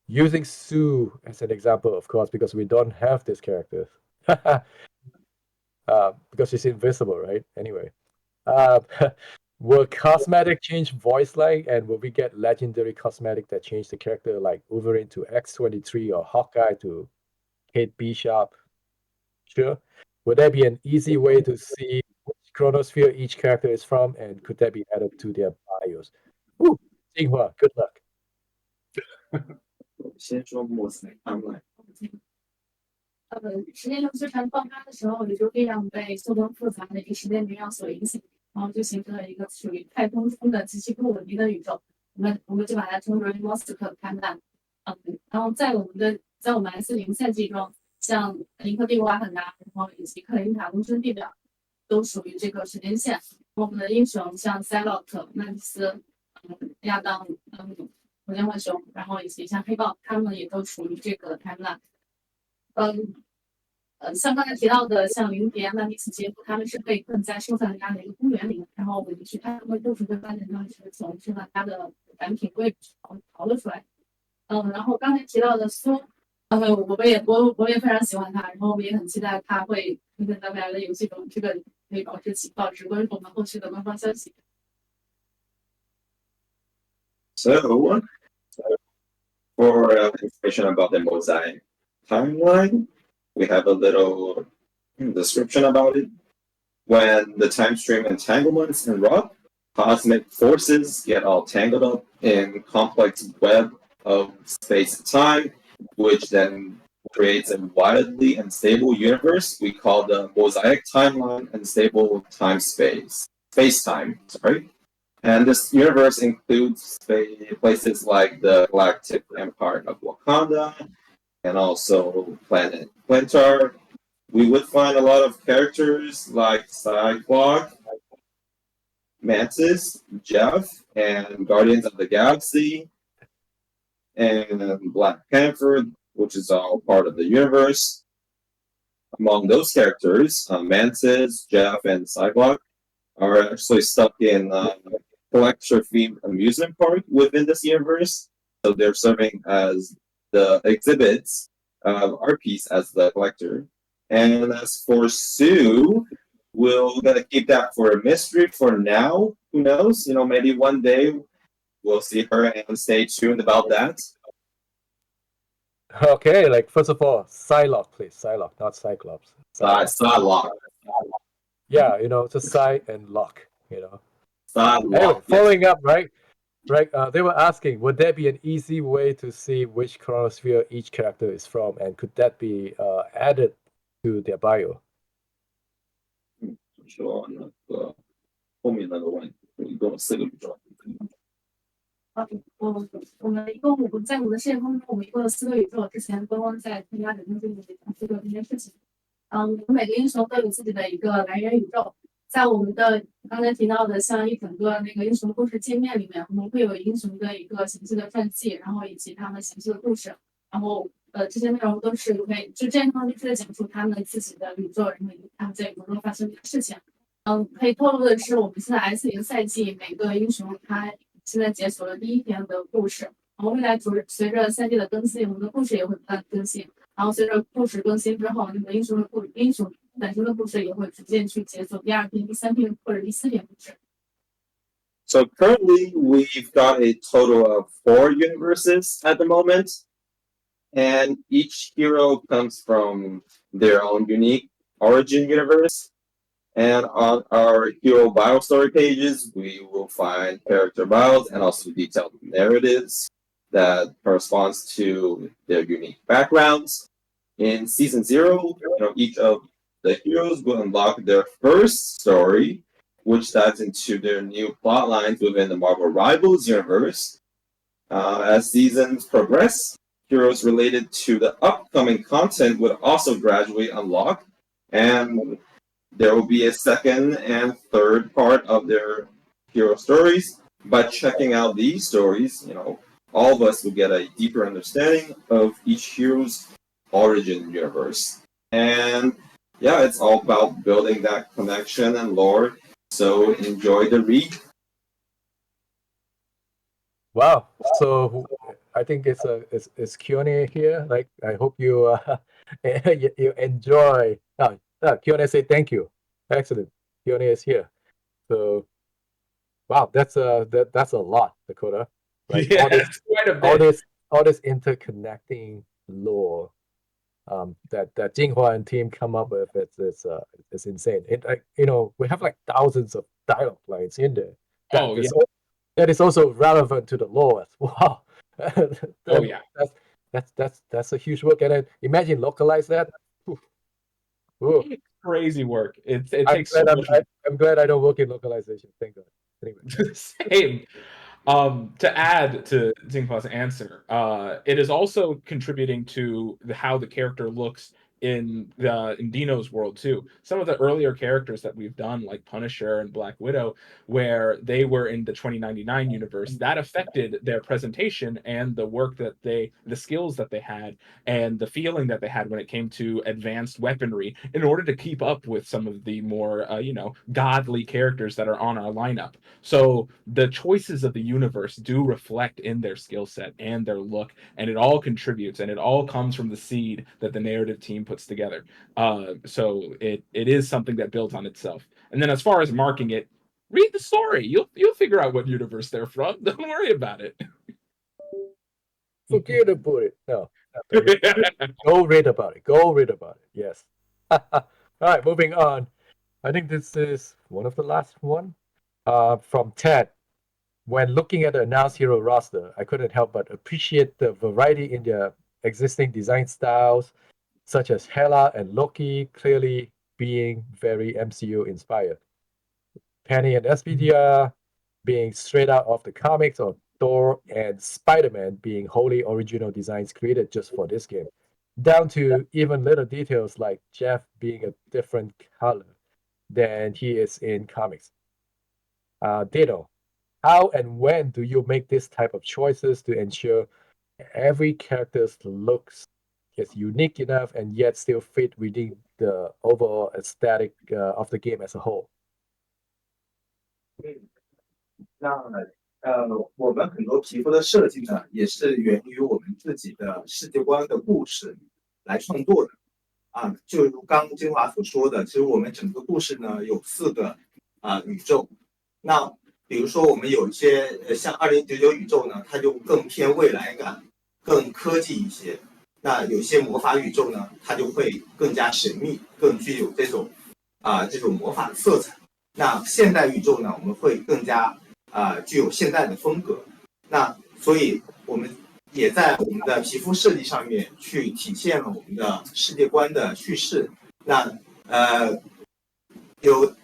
Using Sue as an example, of course, because we don't have this character. Because she's invisible, right? Anyway. Will cosmetic change voice line, and will we get legendary cosmetic that change the character like Wolverine to X-23 or Hawkeye to Kate Bishop? Sure. Would there be an easy way to see which chronosphere each character is from, and could that be added to their bios? Ooh, Jinghua, good luck. 先说莫塞timeline。时间流之船爆发的时候，宇宙力量被错综复杂的一个时间力量所影响，然后就形成了一个属于太空中的极其不稳定的宇宙。我们就把它称之为莫斯科timeline。然后在我们 S0赛季中，像银河帝国瓦肯达，然后以及克雷因塔公孙地表，都属于这个时间线。我们的英雄像塞洛特、曼蒂斯、亚当、火箭浣熊，然后以及像黑豹，他们也都属于这个timeline。像刚才提到的，像灵蝶、曼蒂斯、杰夫，他们是被困在圣塞伦家的一个公园里，然后我们去他们故事会发现他们是从圣塞伦家的展品柜逃了出来。然后刚才提到的苏，我也非常喜欢他，然后我们也很期待他会出现在未来的游戏中，这个可以保持关注我们后续的官方消息。So, for information about the Mosaic timeline, we have a little description about it. When the time stream entanglements erupt, cosmic forces get all tangled up in complex web of space and time, which then creates a wildly unstable universe we call the Mosaic timeline and stable space-time, sorry. And this universe includes places like the Galactic Empire of Wakanda, and also planet Plantar. We would find a lot of characters like Cyclops, Mantis, Jeff, and Guardians of the Galaxy, and Black Panther, which is all part of the universe. Among those characters, Mantis, Jeff, and Cyclops are actually stuck in a collector-themed amusement park within this universe. So they're serving as the exhibits our piece as the collector. And as for Sue, we're gonna keep that for a mystery for now. Who knows? Maybe one day we'll see her, and stay tuned about that. Okay, like first of all, Psylocke, please. Psylocke, not Cyclops. Psylocke. Yeah, just Psy and Lock, Anyway, Psylocke. following up, right? Right. They were asking, would there be an easy way to see which chronosphere each character is from, and could that be added to their bio? 说那个后面那个问题，一共有4个宇宙。我们一共在我们的事业当中，我们一共有4个宇宙。之前官方在添加的东西里面讲过这件事情。我们每个英雄都有自己的一个来源宇宙。在我们的刚才提到的，像一整个那个英雄故事界面里面，我们会有英雄的一个详细的传记，然后以及他们详细的故事。然后这些内容都是就这样就是在讲述他们自己的宇宙，然后以及他们在宇宙中发生的事情。可以透露的是，我们现在 S0赛季每个英雄他现在解锁了第1篇的故事，然后未来随着赛季的更新，我们的故事也会不断更新。然后随着故事更新之后，那个英雄本身的故事也会逐渐去解锁第2篇、第3篇或者第4篇故事。So currently, we've got a total of 4 universes at the moment, and each hero comes from their own unique origin universe. And on our hero bio story pages, we will find character bios and also detailed narratives that corresponds to their unique backgrounds. In season 0, each of the heroes will unlock their first story, which dives into their new plot lines within the Marvel Rivals universe. As seasons progress, heroes related to the upcoming content would also gradually unlock, and there will be a second and third part of their hero stories. By checking out these stories, all of us will get a deeper understanding of each hero's origin universe. And yeah, it's all about building that connection and lore. So enjoy the read. Wow. So I think it's Q&A here. Like, I hope you you enjoy. Q&A say thank you. Excellent. Q&A is here. So wow, that's a lot, Dakota. Like, yeah, it's quite a bit. all this interconnecting lore that Jinghua and team come up with. It's insane. We have like thousands of dialogue lines in there. That is also relevant to the lore as well. That's a huge work. And then imagine localize that. Ooh. Crazy work. It I'm takes so much. I'm glad I don't work in localization. Thank God. Anyway. Same. To add to Zinghua's answer, it is also contributing to how the character looks in Dino's world too. Some of the earlier characters that we've done, like Punisher and Black Widow, where they were in the 2099 universe, that affected their presentation and the work that the skills that they had, and the feeling that they had when it came to advanced weaponry, in order to keep up with some of the more godly characters that are on our lineup. So the choices of the universe do reflect in their skill set and their look, and it all contributes, and it all comes from the seed that the narrative team puts together. So it is something that builds on itself. And then as far as marking it, read the story. You'll figure out what universe they're from. Don't worry about it. Forget about it. No. Go read about it. Go read about it. Yes. All right, moving on. I think this is one of the last one. From Ted. When looking at the announced hero roster, I couldn't help but appreciate the variety in their existing design styles, such as Hela and Loki clearly being very MCU inspired. Penny and Espedia being straight out of the comics, or Thor and Spider-Man being wholly original designs created just for this game, down to even little details like Jeff being a different color than he is in comics. Ditto. How and when do you make this type of choices to ensure every character's looks is unique enough and yet still fit within the overall aesthetic of the game as a whole? 我们很多皮肤的设计呢，也是源于我们自己的世界观的故事来创作的。就如刚金华所说的，其实我们整个故事呢有4个宇宙。那比如说我们有一些像2099宇宙呢，它就更偏未来感，更科技一些。那有些魔法宇宙呢，它就会更加神秘，更具有这种魔法的色彩。那现代宇宙呢，我们会更加具有现代的风格。那所以我们也在我们的皮肤设计上面去体现了我们的世界观的叙事。那有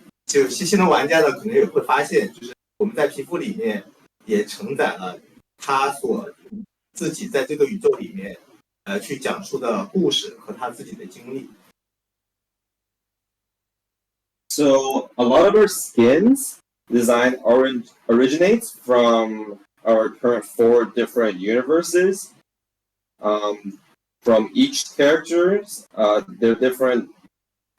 细心的玩家呢，可能也会发现，就是我们在皮肤里面也承载了他所自己在这个宇宙里面去讲述的故事和他自己的经历。So a lot of our skins design originates from our current 4 different universes. From each characters, they're different.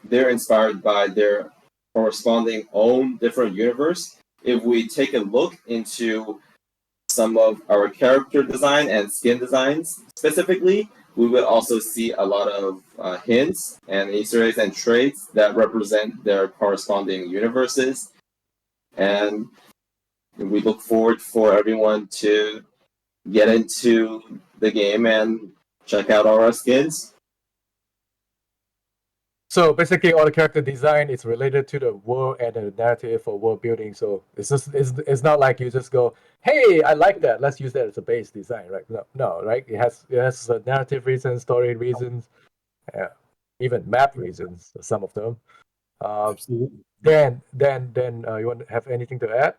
They're inspired by their corresponding own different universe. If we take a look into some of our character design and skin designs specifically, we would also see a lot of hints and Easter eggs and traits that represent their corresponding universes. And we look forward for everyone to get into the game and check out all our skins. So basically, all the character design is related to the world and the narrative for world building. So it's not like you just go, hey, I like that, let's use that as a base design, right? No, right? It has narrative reasons, story reasons, even map reasons. Some of them. Absolutely. Dan, you want to have anything to add?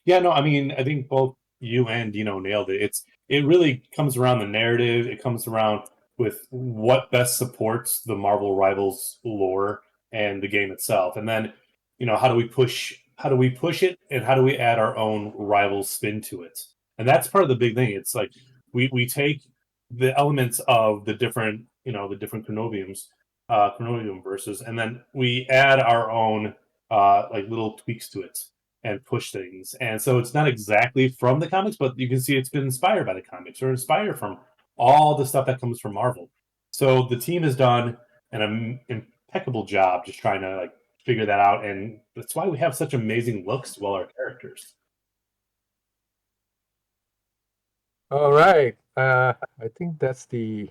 Yeah, no, I mean, I think both you and Dino nailed it. It really comes around the narrative. It comes around with what best supports the Marvel Rivals lore and the game itself. And then, how do we push it, and how do we add our own rival spin to it? And that's part of the big thing. It's like we take the elements of the different Chronovium verses, and then we add our own like little tweaks to it and push things. And so it's not exactly from the comics, but you can see it's been inspired by the comics or inspired from all the stuff that comes from Marvel. So the team has done an impeccable job just trying to figure that out, and that's why we have such amazing looks to all our characters. All right. I think that's the.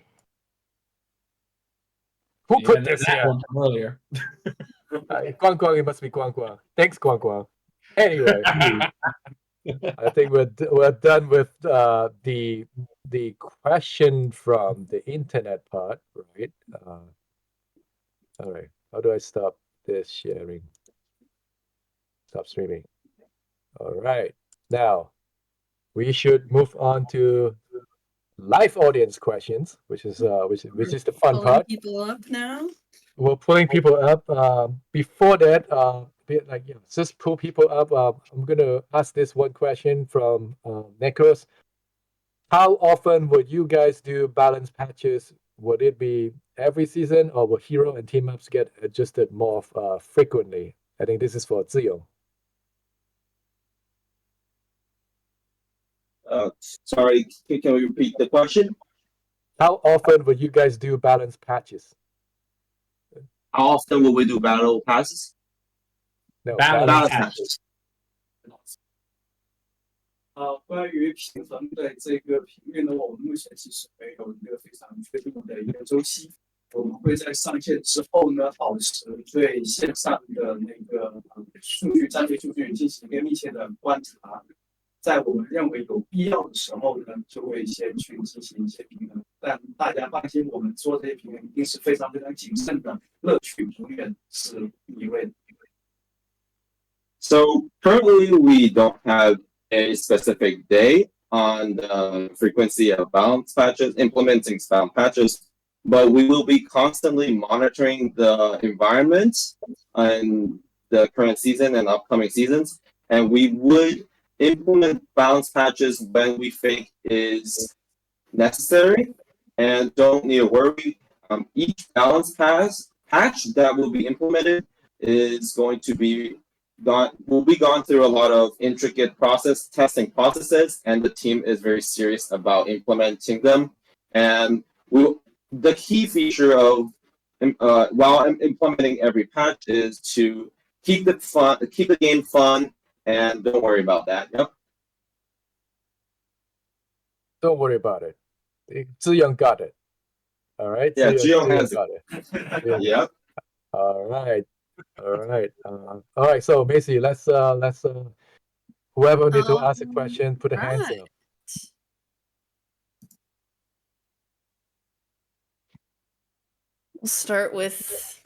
Who put this that here? one from earlier. Guang Guang, it must be Guang Guang. Thanks, Guang Guang. Anyway, I think we're done with the question from the internet part, right? All right. How do I stop this sharing? Stop streaming. All right. Now we should move on to live audience questions, which is the fun Pulling part. people up now. We're pulling people up. Before that, just pull people up. I'm gonna ask this one question from Necros. How often would you guys do balance patches? Would it be every season, or will hero and team ups get adjusted more frequently? I think this is for Zhiyong. Sorry, can we repeat the question? How often would you guys do balance patches? How often will we do battle passes? No, Balance patches. 关于平衡的这个频率呢，我们目前其实没有一个非常确定的一个周期。我们会在上线之后呢，保持对线上的那个战略数据进行一个密切的观察。在我们认为有必要的时候呢，就会先去进行一些平衡。但大家放心，我们做这些平衡一定是非常非常谨慎的，乐趣永远是第一位的。So currently we don't have a specific day on the frequency of balance patches, implementing balance patches, but we will be constantly monitoring the environment in the current season and upcoming seasons, and we would implement balance patches when we think is necessary, and don't need to worry. Each balance patch that will be implemented is going to be will be gone through a lot of intricate testing processes, and the team is very serious about implementing them. And the key feature of while implementing every patch is to keep the game fun, and don't worry about that. Yep. Don't worry about it. Zhiyong got it. All right. Yeah, so Zhiyong you has it. got it. Yeah. Yep. All right. All right. So basically, let's whoever need to ask a question, put a hands Right. up. We'll start with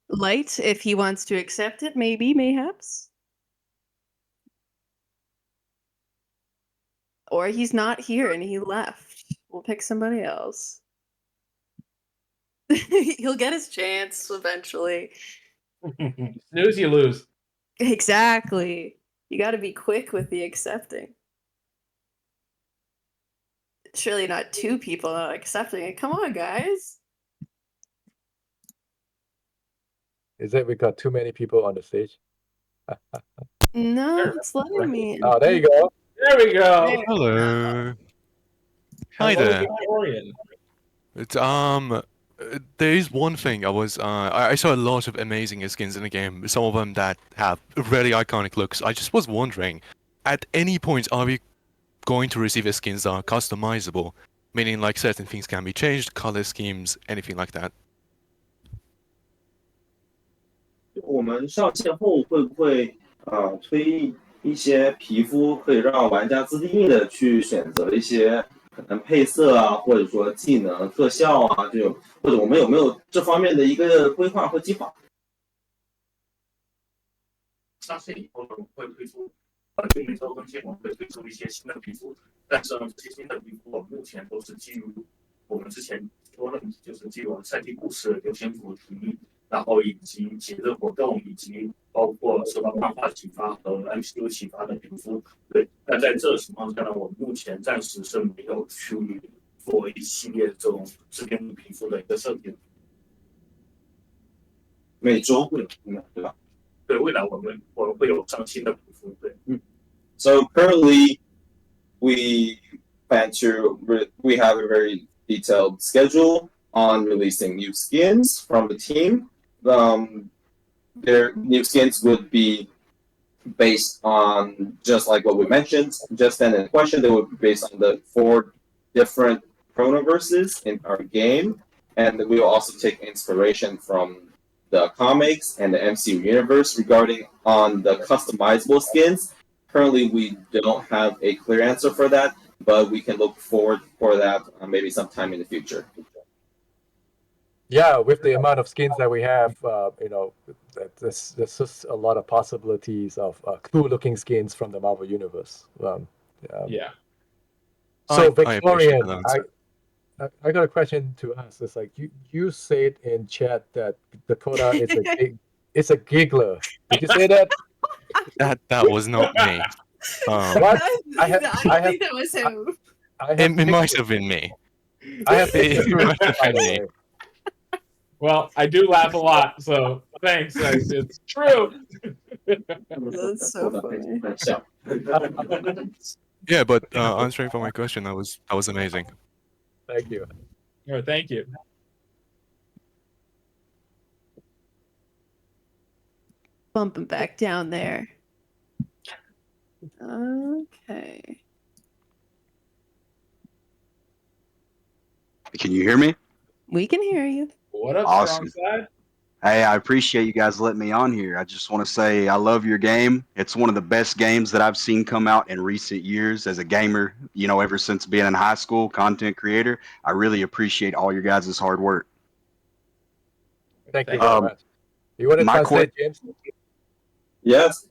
Light if he wants to accept it, maybe, mayhaps. Or he's not here and he left. We'll pick somebody else. He'll get his chance eventually. Snooze, you lose. Exactly. You got to be quick with the accepting. Surely not two people not accepting it. Come on, guys. Is it we got too many people on the stage? No, it's letting me. Oh, there you go. There we go. Hello. Hi Hello, there. Victorian. It's there is one thing I saw a lot of amazing skins in the game, some of them that have really iconic looks. I just was wondering, at any point are we going to receive skins that are customizable? Meaning like certain things can be changed, color schemes, anything like that. 我们上线后会不会推一些皮肤，可以让玩家自定义的去选择一些可能配色啊，或者说技能、特效啊这种，或者我们有没有这方面的一个规划和计划？上线以后呢，我们会推出就每周更新，我们会推出一些新的皮肤，但是呢，这些新的皮肤我们目前都是基于我们之前说的，就是基于赛季故事、流行主题。然后以及节日活动，以及包括受到漫画启发和 MCU 启发的皮肤，对。但在这个情况下呢，我们目前暂时是没有去做一系列这种自定义皮肤的一个设定。每周会有，对吧？对，未来我们会有上新的皮肤，对。So currently, we plan to we have a very detailed schedule on releasing new skins from the team. Their new skins would be based on just like what we mentioned just then in the question. They would be based on the 4 different chronoverses in our game, and we will also take inspiration from the comics and the MCU universe regarding on the customizable skins. Currently, we don't have a clear answer for that, but we can look forward for that maybe sometime in the future. Yeah, with the amount of skins that we have, there's just a lot of possibilities of cool-looking skins from the Marvel Universe. Yeah. So I appreciate Victorian, that answer. I got a question to ask. It's like you said in chat that Dakota is a giggler. Did you say that? That was not me. What? I think that was him. It might have been me. I have It might have been me. Well, I do laugh a lot, so thanks. It's true. That's so funny. Yeah, but answering for my question, that was amazing. Thank you. Oh, thank you. Bump him back down there. Okay. Can you hear me? We can hear you. What up, Awesome. Strong Side? Hey, I appreciate you guys letting me on here. I just want to say I love your game. It's one of the best games that I've seen come out in recent years as a gamer, ever since being in high school, content creator. I really appreciate all your guys' hard work. Thank you very much. You want to translate, James? Yes.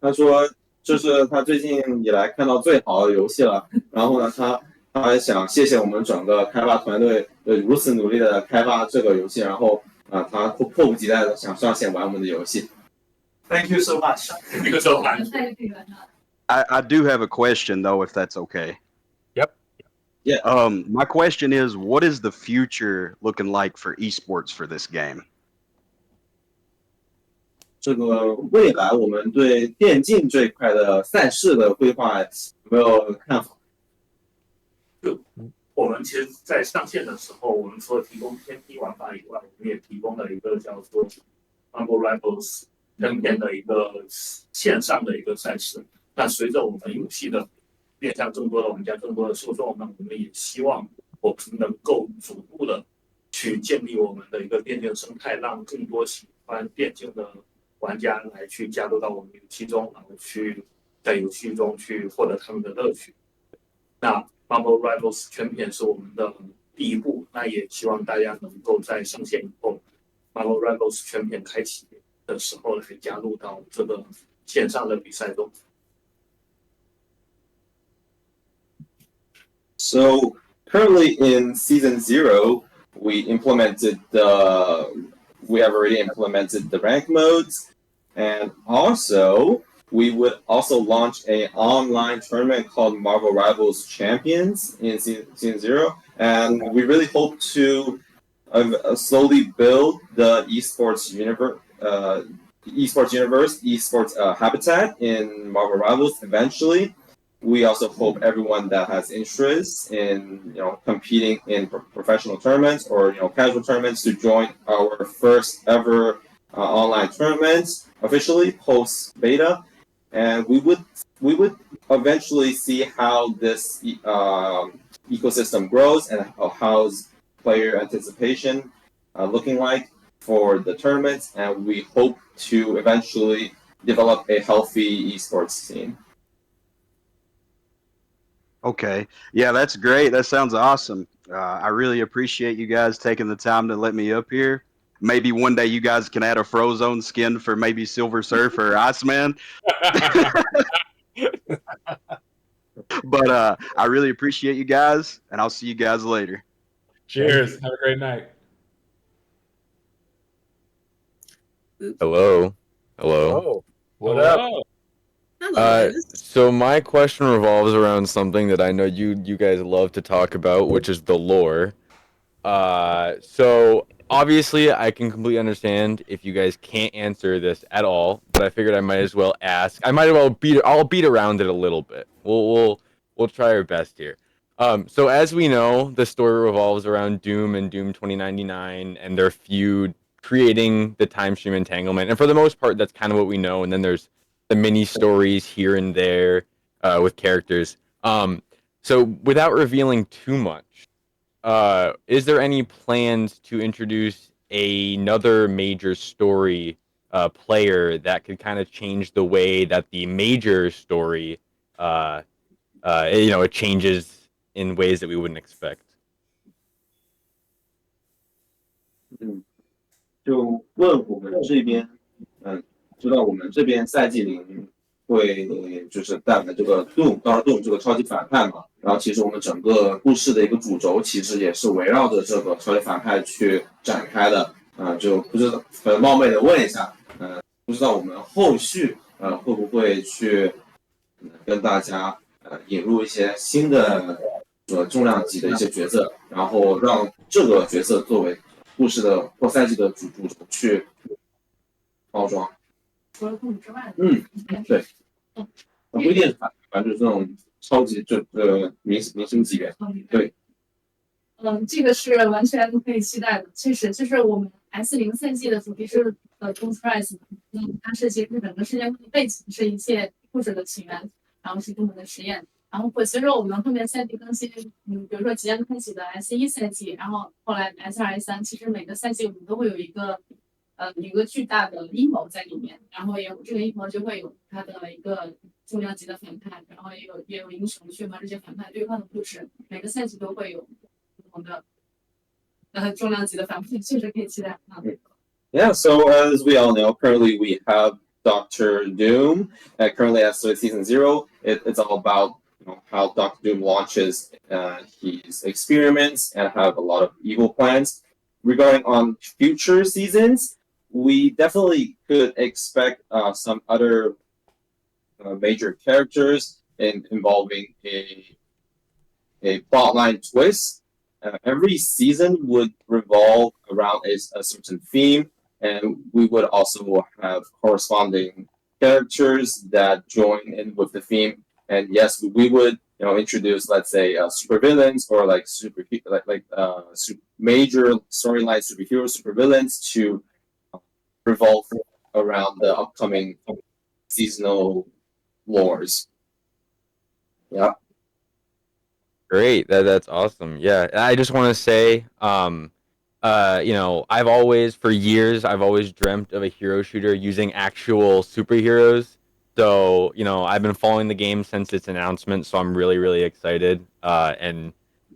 他说这是他最近以来看到最好的游戏了。然后呢，他还想谢谢我们整个开发团队如此努力的开发这个游戏，然后他迫不及待的想上线玩我们的游戏。Thank you so much. Thank you so much. I do have a question though, if that's okay. Yep. Yeah. My question is, what is the future looking like for esports for this game? 这个未来我们对电竞这一块的赛事的规划有没有看法？我们其实，在上线的时候，我们除了提供天梯玩法以外，我们也提供了一个叫做 Vanguard Rivals 人片的一个线上的一个赛事。那随着我们游戏的面向更多的玩家、更多的受众，那我们也希望我们能够逐步的去建立我们的一个电竞生态，让更多喜欢电竞的玩家来去加入到我们游戏中，然后去在游戏中去获得他们的乐趣。那 Marvel Rivals 全篇是我们的第一步，那也希望大家能够在上线以后 ，Marvel Rivals 全篇开启的时候来加入到这个线上的比赛中。So currently in season 0, we have already implemented the rank modes, and also we would also launch an online tournament called Marvel Rivals Champions in season 0, and we really hope to slowly build the eSports universe, habitat in Marvel Rivals eventually. We also hope everyone that has interest in competing in professional tournaments or casual tournaments to join our first ever online tournament officially post beta, and we would eventually see how this ecosystem grows and how's player anticipation looking like for the tournaments, and we hope to eventually develop a healthy esports scene. Okay. Yeah, that's great. That sounds awesome. I really appreciate you guys taking the time to let me up here. Maybe one day you guys can add a Frozone skin for maybe Silver Surf or Iceman. But I really appreciate you guys, and I'll see you guys later. Cheers. Have a great night. Hello. Oh, what up? So my question revolves around something that I know you guys love to talk about, which is the lore. So obviously I can completely understand if you guys can't answer this at all, but I figured I might as well ask. I'll beat around it a little bit. We'll try our best here. So as we know, the story revolves around Doom and Doom 2099 and their feud creating the time stream entanglement. And for the most part, that's kind of what we know. And then there's the mini stories here and there with characters. So without revealing too much, is there any plans to introduce another major story player that could kind of change the way that the major story, it changes in ways that we wouldn't expect? 就问我们这边，知道我们这边赛季0会就是带来这个 Doom 这个超级反派嘛，然后其实我们整个故事的一个主轴其实也是围绕着这个超级反派去展开的，就不知道冒昧的问一下，不知道我们后续会不会去跟大家引入一些新的重量级的一些角色，然后让这个角色作为故事的或赛季的主轴去包装。除了Doom之外，对，不一定是反正就是这种超级明星级别，对。这个是完全可以期待的。确实，就是我们 S0赛季的主题是Doom Rise，它是其实整个世界观的背景是一切故事的起源，然后是Doom的实验，然后会随着我们后面赛季更新，比如说即将开启的 S1赛季，然后后来 S2、S3，其实每个赛季我们都会有一个巨大的阴谋在里面，然后这个阴谋就会有它的一个重量级的反派，然后也有英雄去和这些反派对抗的故事，每个赛季都会有不同的重量级的反派，确实可以期待啊。Yeah, so as we all know, currently we have Doctor Doom. Currently at season 0, it's all about how Doctor Doom launches his experiments and have a lot of evil plans. Regarding on future seasons, we definitely could expect some other major characters involving a plotline twist. Every season would revolve around a certain theme, and we would also have corresponding characters that join in with the theme. And yes, we would introduce, let's say, supervillains or major storyline supervillains to revolve around the upcoming seasonal lores. Yeah. Great, that's awesome. Yeah, I just want to say, I've always, for years, I've always dreamt of a hero shooter using actual superheroes. So, I've been following the game since its announcement, so I'm really, really excited and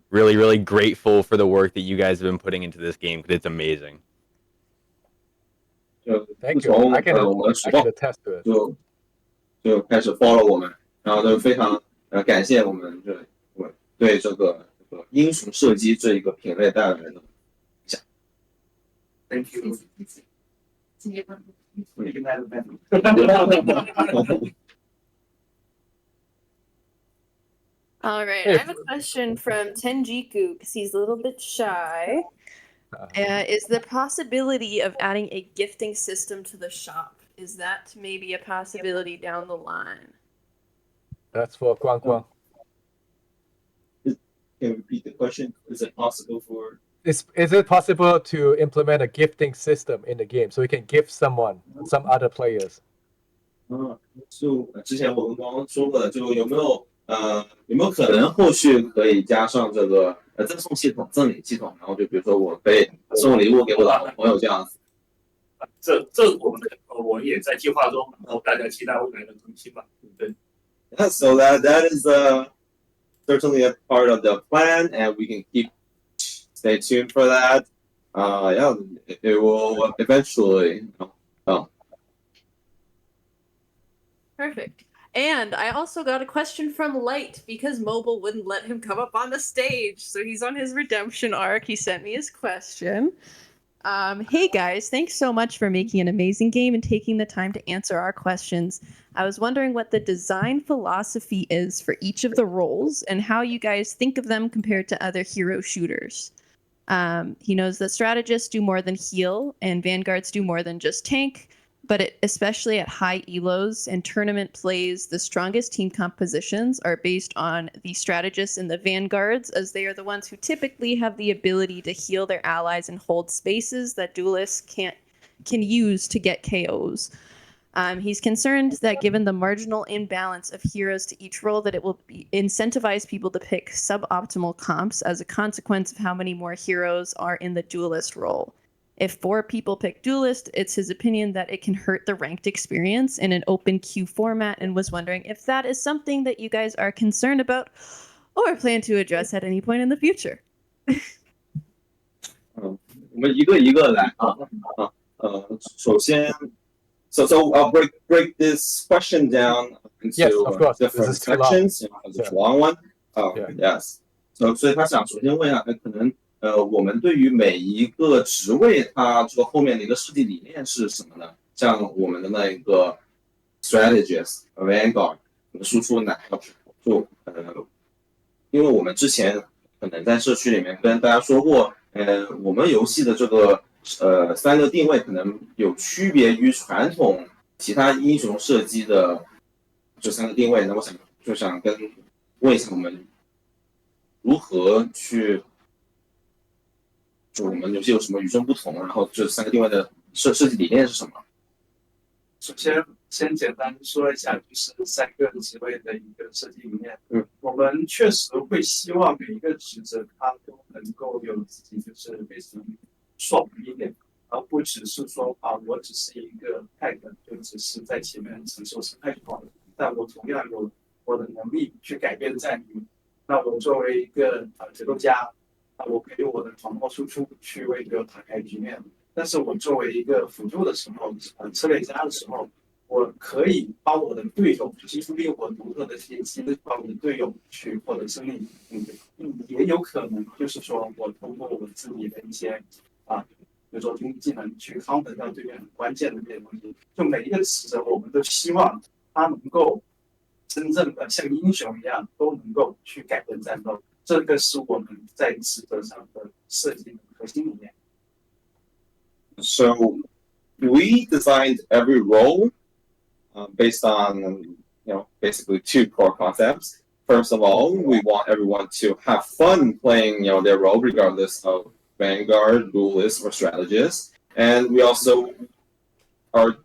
really, really grateful for the work that you guys have been putting into this game because it's amazing. 就自 Thank you. 从 I can 我们实 I 况 can attest to it. 就开始 follow 我们，然后就非常感谢我们对这个英雄射击这一个品类带来的影响。 Thank you. All right, I have a question from Tenjiku because he's a little bit shy. Is the possibility of adding a gifting system to the shop? Is that maybe a possibility down the line? That's for Guang Guang. Can you repeat the question? Is it possible for? Is it possible to implement a gifting system in the game so we can gift some other players? 就之前我跟刚刚说过的，就有没有可能后续可以加上这个赠送系统、赠礼系统，然后就比如说我可以送礼物给我的好朋友这样子。这我也在计划中，然后大家期待未来的更新吧。对。Yeah, so that is certainly a part of the plan, and we can stay tuned for that. Yeah, it will eventually. Perfect. And I also got a question from Light because mobile wouldn't let him come up on the stage. So he's on his redemption arc. He sent me his question. Hey guys, thanks so much for making an amazing game and taking the time to answer our questions. I was wondering what the design philosophy is for each of the roles and how you guys think of them compared to other hero shooters. He knows that strategists do more than heal and vanguards do more than just tank, but especially at high elos and tournament plays, the strongest team compositions are based on the strategists and the vanguards, as they are the ones who typically have the ability to heal their allies and hold spaces that duelists can use to get KOs. He's concerned that given the marginal imbalance of heroes to each role, that it will incentivize people to pick suboptimal comps as a consequence of how many more heroes are in the duelist role. If 4 people pick duelist, it's his opinion that it can hurt the ranked experience in an open queue format, and was wondering if that is something that you guys are concerned about or plan to address at any point in the future. 我们一个一个来啊。首先 So I'll break this question down into different sections. It's a long one. Yes. So 所以他想首先问一下，可能我们对于每一个职位，它这个后面的一个设计理念是什么呢？像我们的那一个 Strategist、Vanguard， 输出哪个就因为我们之前可能在社区里面跟大家说过，我们游戏的这个3个定位可能有区别于传统其他英雄射击的这3个定位。那我想问一下，我们如何去？就我们游戏有什么与众不同？然后这3个定位的设计理念是什么？首先简单说一下，就是3个职位的一个设计理念。我们确实会希望每一个职责它都能够有自己就是非常爽一点，而不只是说我只是一个 tag， 就只是在前面承受伤害就好了。但我同样有我的能力去改变战局。那我作为一个节奏家。我可以用我的团炮输出去为队友打开局面，但是我作为一个辅助的时候，策略家的时候，我可以帮我的队友激发我独特的信息，帮我的队友去获得胜利。也有可能就是说我通过我自己的一些比如说经济技能去康本到对面很关键的这些东西。就每一个职责，我们都希望它能够真正的像英雄一样，都能够去改变战斗。这个是我们在职责上的设计的核心理念。So we designed every role based on basically 2 core concepts. First of all, we want everyone to have fun playing their role regardless of Vanguard, duelist, or strategist. And we also have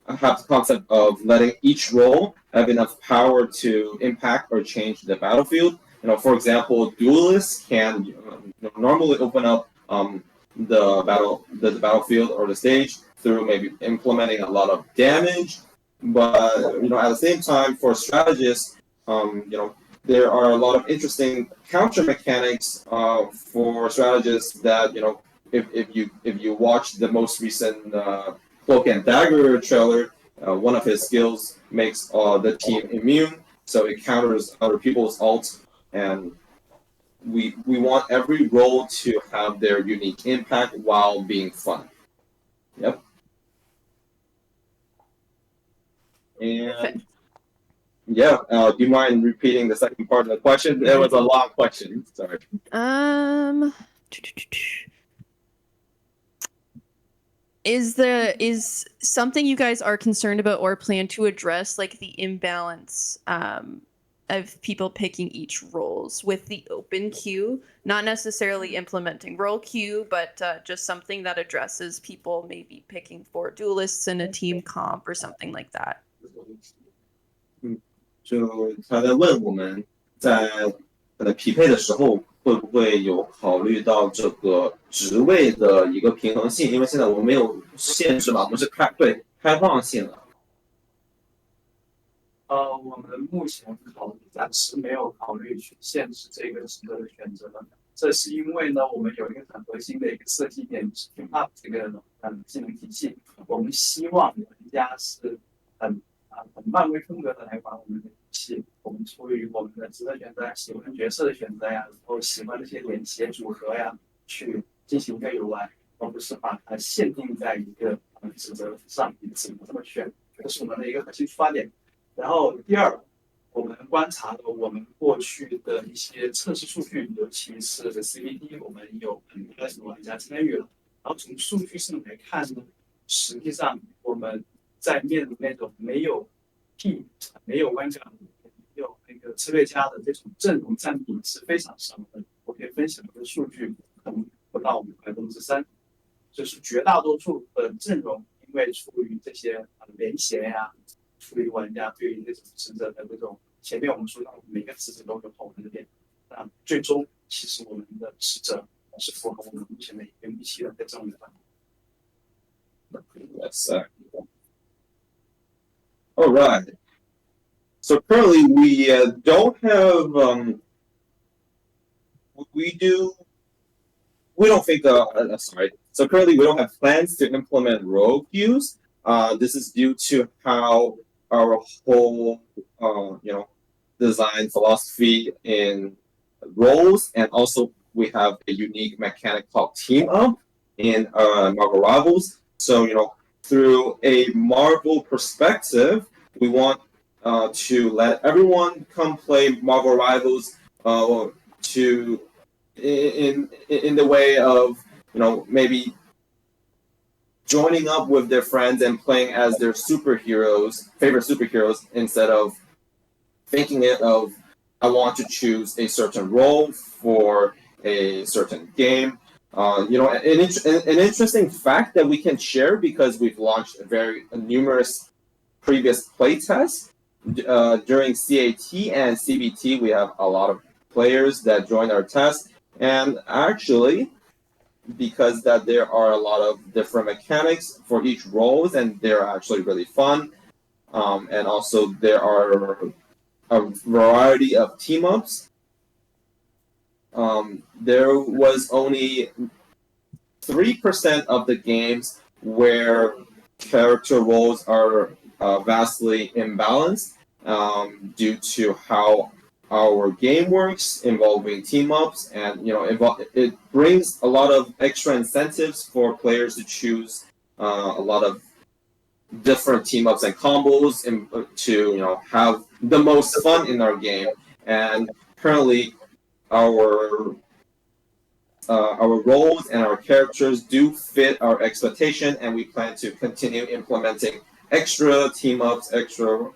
the concept of letting each role have enough power to impact or change the battlefield. For example, duelists can normally open up the battlefield or the stage through maybe implementing a lot of damage. But at the same time, for strategists, there are a lot of interesting counter mechanics for strategists that if you watch the most recent Cloak and Dagger trailer, one of his skills makes the team immune, so it counters other people's ult, and we want every role to have their unique impact while being fun. Yep. And yeah, do you mind repeating the second part of the question? It was a long question. Sorry. Is something you guys are concerned about or plan to address, like the imbalance of people picking each roles with the open queue, not necessarily implementing role queue, but just something that addresses people maybe picking 4 duelists in a team comp or something like that? 就他在问我们在匹配的时候会不会有考虑到这个职位的一个平衡性，因为现在我们没有限制嘛，我们是开放性的。我们目前暂时没有考虑去限制这个职责的选择，这是因为呢，我们有一个很核心的一个设计点，是 team up 这个技能体系，我们希望玩家是很漫威风格的来玩我们的游戏，我们出于我们的职责选择、喜欢角色的选择呀，然后喜欢那些连携组合呀，去进行一个游玩，而不是把它限定在一个职责上，你只能这么选，这是我们的一个核心出发点。然后第二，我们观察了我们过去的一些测试数据，尤其是 CVD， 我们有很多的玩家参与了。然后从数据上来看呢，实际上我们在面临那种没有 T、没有Vanguard、没有那个策略家的这种阵容占比是非常少的。我可以分享一个数据，可能不到3%，就是绝大多数的阵容，因为出于这些连携呀。出于玩家对于这种职责的这种，前面我们说到每个职责都有后的点，那最终其实我们的职责是符合我们目前的一个预期的，在这种范围。Yes. All right. So currently we don't have we don't think sorry. So currently we don't have plans to implement rogue queues. This is due to how our whole, design philosophy in roles, and also we have a unique mechanic called team up in Marvel Rivals. So, through a Marvel perspective, we want to let everyone come play Marvel Rivals in the way of, maybe joining up with their friends and playing as their favorite superheroes, instead of thinking of, I want to choose a certain role for a certain game. An interesting fact that we can share, because we've launched numerous previous playtests during CAT and CBT. We have a lot of players that joined our test, and actually, because that there are a lot of different mechanics for each roles, and they're actually really fun. And also there are a variety of team ups. There was only 3% of the games where character roles are vastly imbalanced due to how our game works, involving team ups, and it brings a lot of extra incentives for players to choose a lot of different team ups and combos to have the most fun in our game. And currently, our roles and our characters do fit our expectation, and we plan to continue implementing extra team ups, extra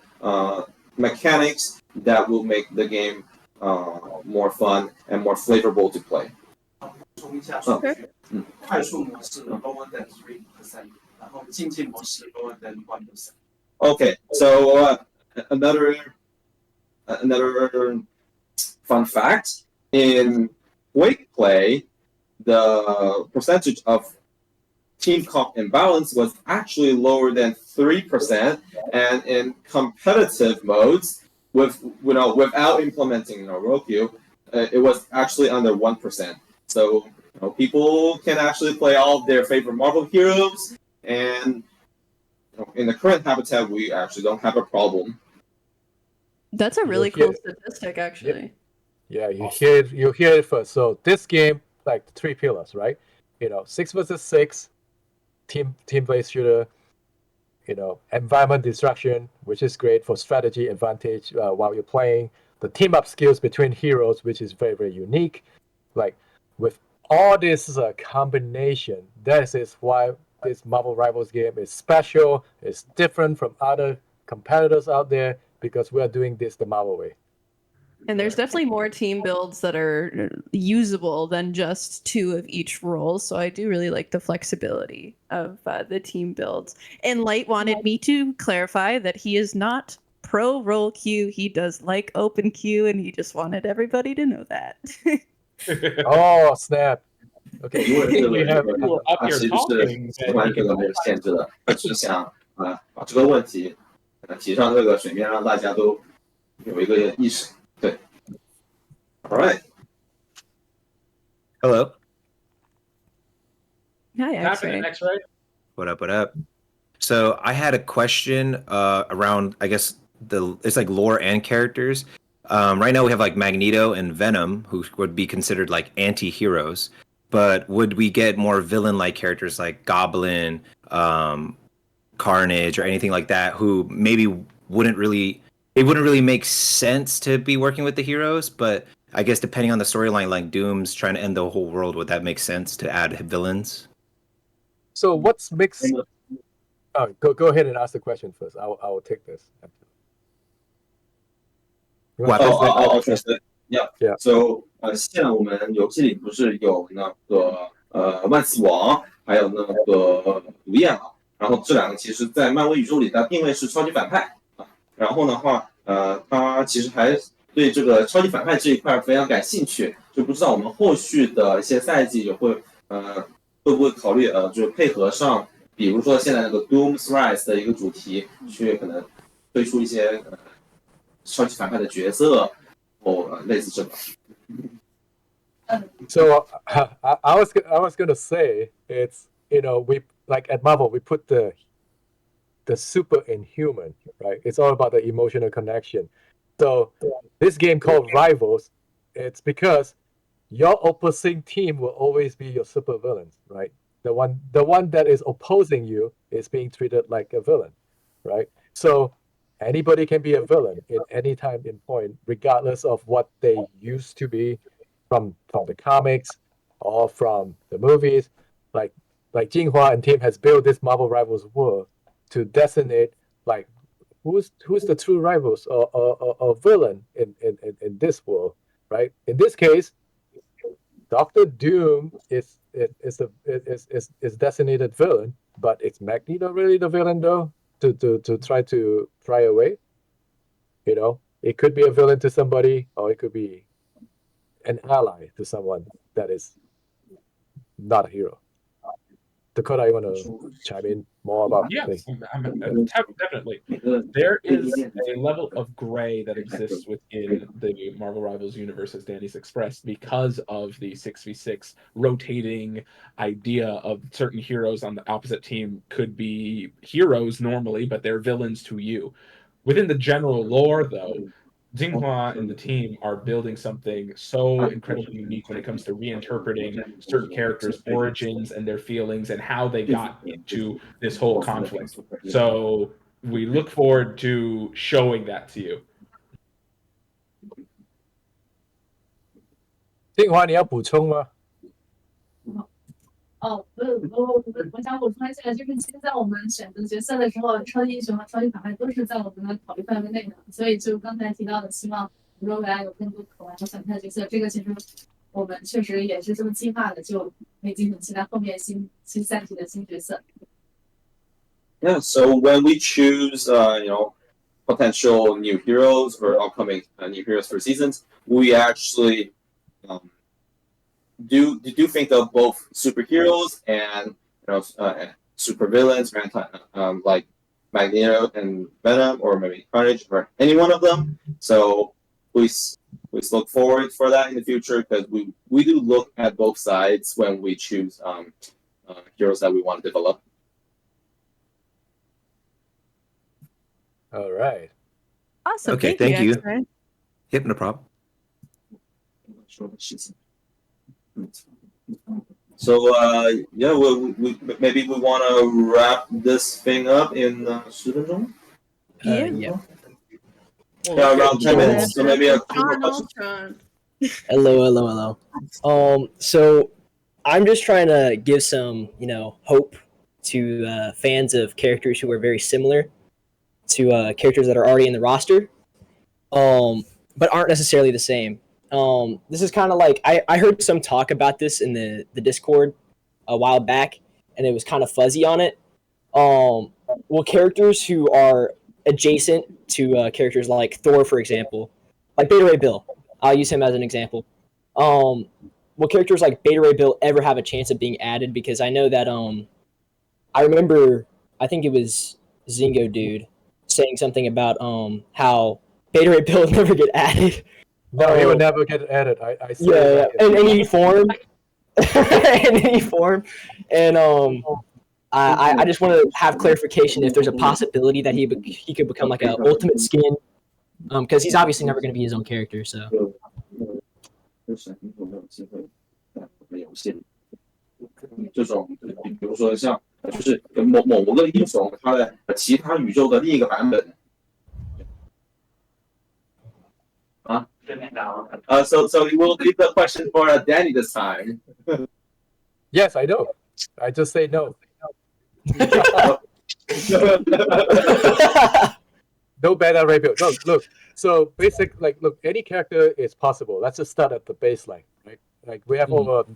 mechanics that will make the game more fun and more flavorful to play. 充一下数据，快速模式 lower than 3%，然后竞技模式 lower than 1%。Okay, so another fun fact in Quake play, the percentage of team comp imbalance was actually lower than 3%, and in competitive modes, without implementing Roku, it was actually under 1%. So people can actually play all of their favorite Marvel heroes, and in the current habitat, we actually don't have a problem. That's a really cool statistic, actually. Yeah, you hear it first. So this game, like the 3 pillars, right? 6 versus 6, team-based shooter. Environment destruction, which is great for strategy advantage while you're playing. The team up skills between heroes, which is very, very unique. Like with all this combination, that is why this Marvel Rivals game is special. It's different from other competitors out there because we are doing this the Marvel way. And there's definitely more team builds that are usable than just 2 of each role. So I do really like the flexibility of the team builds. And Light wanted me to clarify that he is not pro role queue. He does like open queue, and he just wanted everybody to know that. Oh, snap. Okay. 因为这个 up 它 your 其实 talking, 是喜欢这个没有限制的，他只是想把这个问题提上这个水面，让大家都有一个意识。对 ，All right. Hello. Hi, X-Ray. X-Ray. What up? What up? So I had a question around, I guess it's like lore and characters. Right now we have like Magneto and Venom, who would be considered like anti-heroes. But would we get more villain-like characters like Goblin, Carnage, or anything like that, who maybe wouldn't really make sense to be working with the heroes? But I guess depending on the storyline, like Doom's trying to end the whole world, would that make sense to add villains? So what's mixed? Go ahead and ask the question first. I will take this. I'll translate. Yeah. So 现在我们游戏里不是有那个万磁王，还有那个毒液嘛？然后这两个其实，在漫威宇宙里的定位是超级反派啊。然后的话，他其实还对这个超级反派这一块非常感兴趣，就不知道我们后续的一些赛季也会会不会考虑就是配合上，比如说现在那个 Doom's Rise 的一个主题，去可能推出一些超级反派的角色，类似这个。So I was gonna say it's we like at Marvel we put the super in human, right? It's all about the emotional connection. So this game called Rivals, it's because your opposing team will always be your super villains, right? The one that is opposing you is being treated like a villain, right? So anybody can be a villain in any time in point, regardless of what they used to be from the comics or from the movies. Like Jinhua and team has built this Marvel Rivals world to designate like who's the true rivals or villain in this world, right? In this case, Doctor Doom is designated villain, but is Magneto really the villain though? To try away? It could be a villain to somebody, or it could be an ally to someone that is not a hero. Dakota, you want to chime in more about Yes, definitely. There is a level of gray that exists within the Marvel Rivals universe, as Danny's expressed, because of the 6v6 rotating idea of certain heroes on the opposite team could be heroes normally, but they're villains to you. Within the general lore, though, Jinghua and the team are building something so incredibly unique when it comes to reinterpreting certain characters' origins and their feelings and how they got into this whole conflict. So we look forward to showing that to you. Jinghua, 你要补充吗？我想补充一下，就是其实，在我们选择角色的时候，超级英雄和超级反派都是在我们的考虑范围内的。所以，就刚才提到的，希望如果未来有更多可玩和想看的角色，这个其实我们确实也是这么计划的，就可以敬请期待后面新赛季的新角色。Yeah, so when we choose, potential new heroes or upcoming new heroes for seasons, we actually do think of both superheroes and supervillains, like Magneto and Venom, or maybe Carnage, or any one of them. So please look forward for that in the future, because we do look at both sides when we choose heroes that we want to develop. All right. Awesome. Okay, Thank you. you. X-Ray. Yep, no problem. So yeah, we maybe we want to wrap this thing up in 10分钟. Yeah. Yeah, around 10 minutes. So maybe a few more questions. Hello. So I'm just trying to give some, hope to fans of characters who are very similar to characters that are already in the roster, but aren't necessarily the same. This is kind of like I heard some talk about this in the Discord a while back, and it was kind of fuzzy on it. Well, characters who are adjacent to characters like Thor, for example, like Beta Ray Bill. I'll use him as an example. Will characters like Beta Ray Bill ever have a chance of being added? Because I know that I remember, I think it was Zingo Dude saying something about how Beta Ray Bill would never get added. No, he would never get added. I see. Yeah, in any form. In any form. And I just want to have clarification if there's a possibility that he could become like an ultimate skin, because he's obviously never going to be his own character. So. 这种，比如说像就是某个英雄他的其他宇宙的另一个版本。啊，so we will leave the question for Danny this time. Yes, I know. I just say no. No Beta Ray Bill. No, look. So look, any character is possible. Let's just start at the baseline, right? Like we have over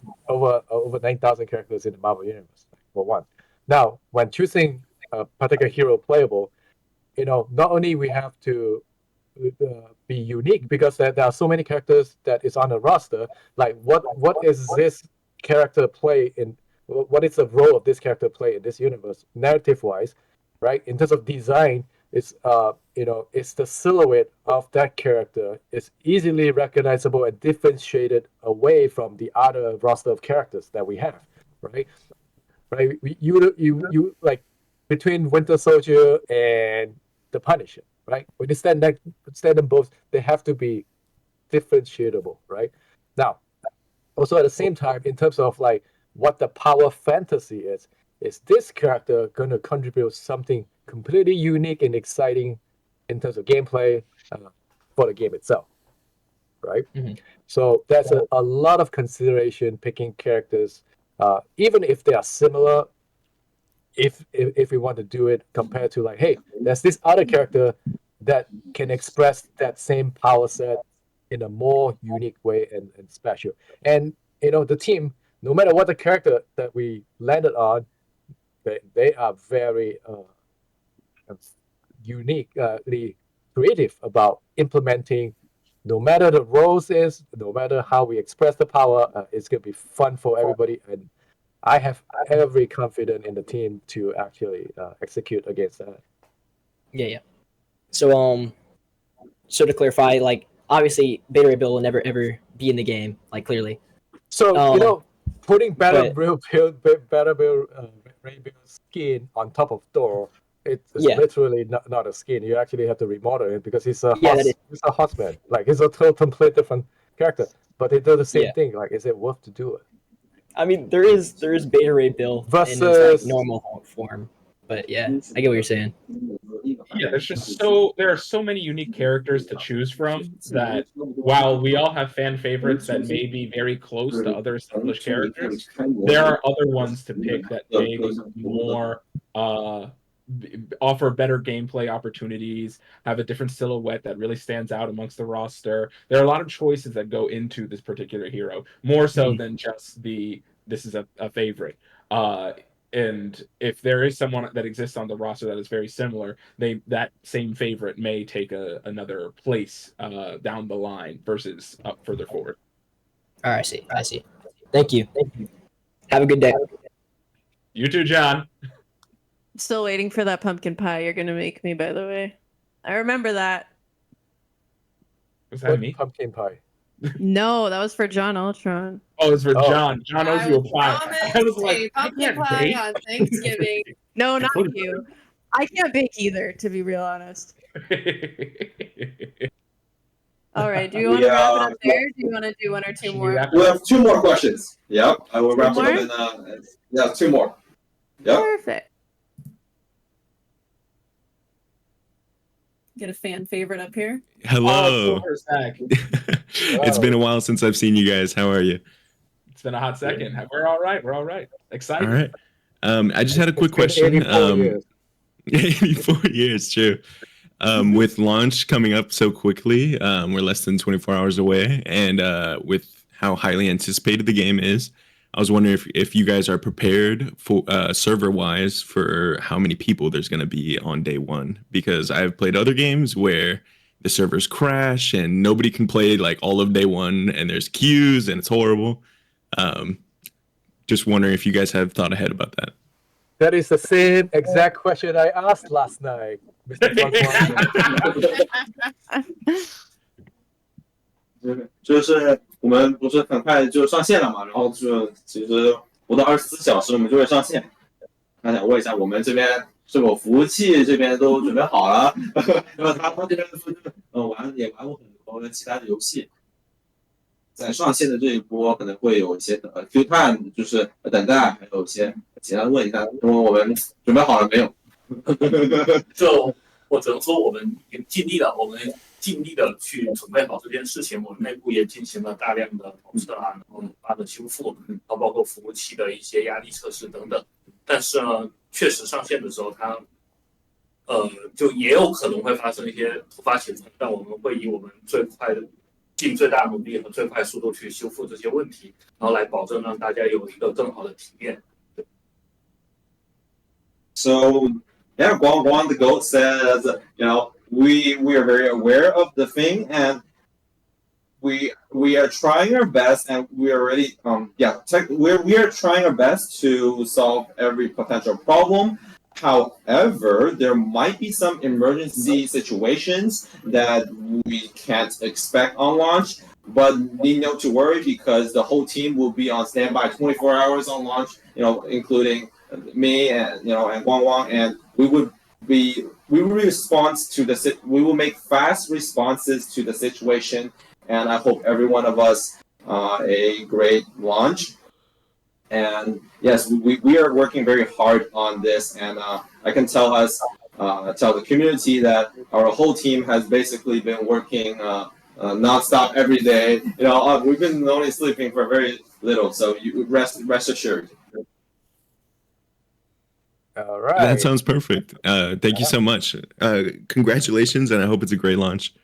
9,000 characters in the Marvel universe, for one. Now, when choosing a particular hero playable, not only we have to be unique, because there are so many characters that is on the roster. Like what is this character play in? What is the role of this character play in this universe, narrative-wise, right? In terms of design, it's it's the silhouette of that character is easily recognizable and differentiated away from the other roster of characters that we have, right? Right? You like between Winter Soldier and the Punisher, right? When you stand them both, they have to be differentiable, right? Now, also at the same time, in terms of like what the power fantasy is this character going to contribute something completely unique and exciting in terms of gameplay for the game itself, right? Mm-hmm. So that's a lot of consideration picking characters, even if they are similar. If we want to do it compared to like, hey, there's this other character that can express that same power set in a more unique way and special. And the team, no matter what the character that we landed on, they are very uniquely creative about implementing. No matter the roles no matter how we express the power, it's gonna be fun for everybody. And I have every confidence in the team to actually execute against that. Yeah. So to clarify, like obviously Beta Ray Bill will never ever be in the game, like clearly. So putting Beta Ray Bill skin on top of Thor, it's literally not a skin. You actually have to remodel it because he's a Hotman. Like he's a completely different character. But they do the same thing. Like, is it worth to do it? I mean, there is Beta Ray Bill versus in his, like, normal form. But yeah, I get what you're saying. Yeah, there are so many unique characters to choose from that while we all have fan favorites that may be very close to other established characters, there are other ones to pick that may be more offer better gameplay opportunities, have a different silhouette that really stands out amongst the roster. There are a lot of choices that go into this particular hero, more so than just this is a favorite. And if there is someone that exists on the roster that is very similar, that same favorite may take another place down the line versus up further forward. All right, I see. Thank you. Have a good day. You too, John. Still waiting for that pumpkin pie you're gonna make me, by the way. I remember that. Was that What me? pumpkin pie? No, that was for John Ultron. Oh, it's for John. John owes you a pie. I was a like, I pumpkin can't pie bake. on Thanksgiving. No, not you. I can't bake either, to be real honest. All right, do you want to wrap it up there? Or do you want to do one or two more? We have 2 more questions. Yep, I will wrap it more? up in yeah, 2 more. Yep. Perfect. Get a fan favorite up here. Hello. Zach. It's been a while since I've seen you guys. How are you? It's been a hot second. We're all right. We're all right. Excited. All right. I just had a quick question. 84 years. 84 years, true. With launch coming up so quickly, we're less than 24 hours away, and with how highly anticipated the game is, I was wondering if you guys are prepared for server-wise for how many people there's going to be on day one, because I've played other games where the servers crash and nobody can play like all of day one, and there's queues and it's horrible. Just wondering if you guys have thought ahead about that. That is the same exact question I asked last night, Mr. Vanguard. 就是我们不是很快就上线了嘛，然后就其实不到24小时我们就会上线。他想问一下，我们这边是否服务器这边都准备好了？因为他这边玩过很多其他的游戏，在上线的这一波可能会有一些Q time， 就是等待，还有一些其他的问一下，问我们准备好了没有？就我只能说我们已经尽力了，我们尽力的去准备好这件事情，我们内部也进行了大量的投射啊，然后引发的修复，然后包括服务器的一些压力测试等等。但是呢，确实上线的时候它就也有可能会发生一些突发情况，但我们会以我们最快的尽最大努力和最快速度去修复这些问题，然后来保证让大家有一个更好的体验。So yeah, Guang the Goat says, we are very aware of the thing, and we are trying our best, and we are already we are trying our best to solve every potential problem. However, there might be some emergency situations that we can't expect on launch, but need not to worry because the whole team will be on standby 24 hours on launch, including me and and Wang, and we will make fast responses to the situation, and I hope every one of us a great launch. And yes, we are working very hard on this, and I can tell the community that our whole team has basically been working nonstop every day. We've been only sleeping for very little, so you rest assured. All right. That sounds perfect. Thank you so much. Congratulations, and I hope it's a great launch.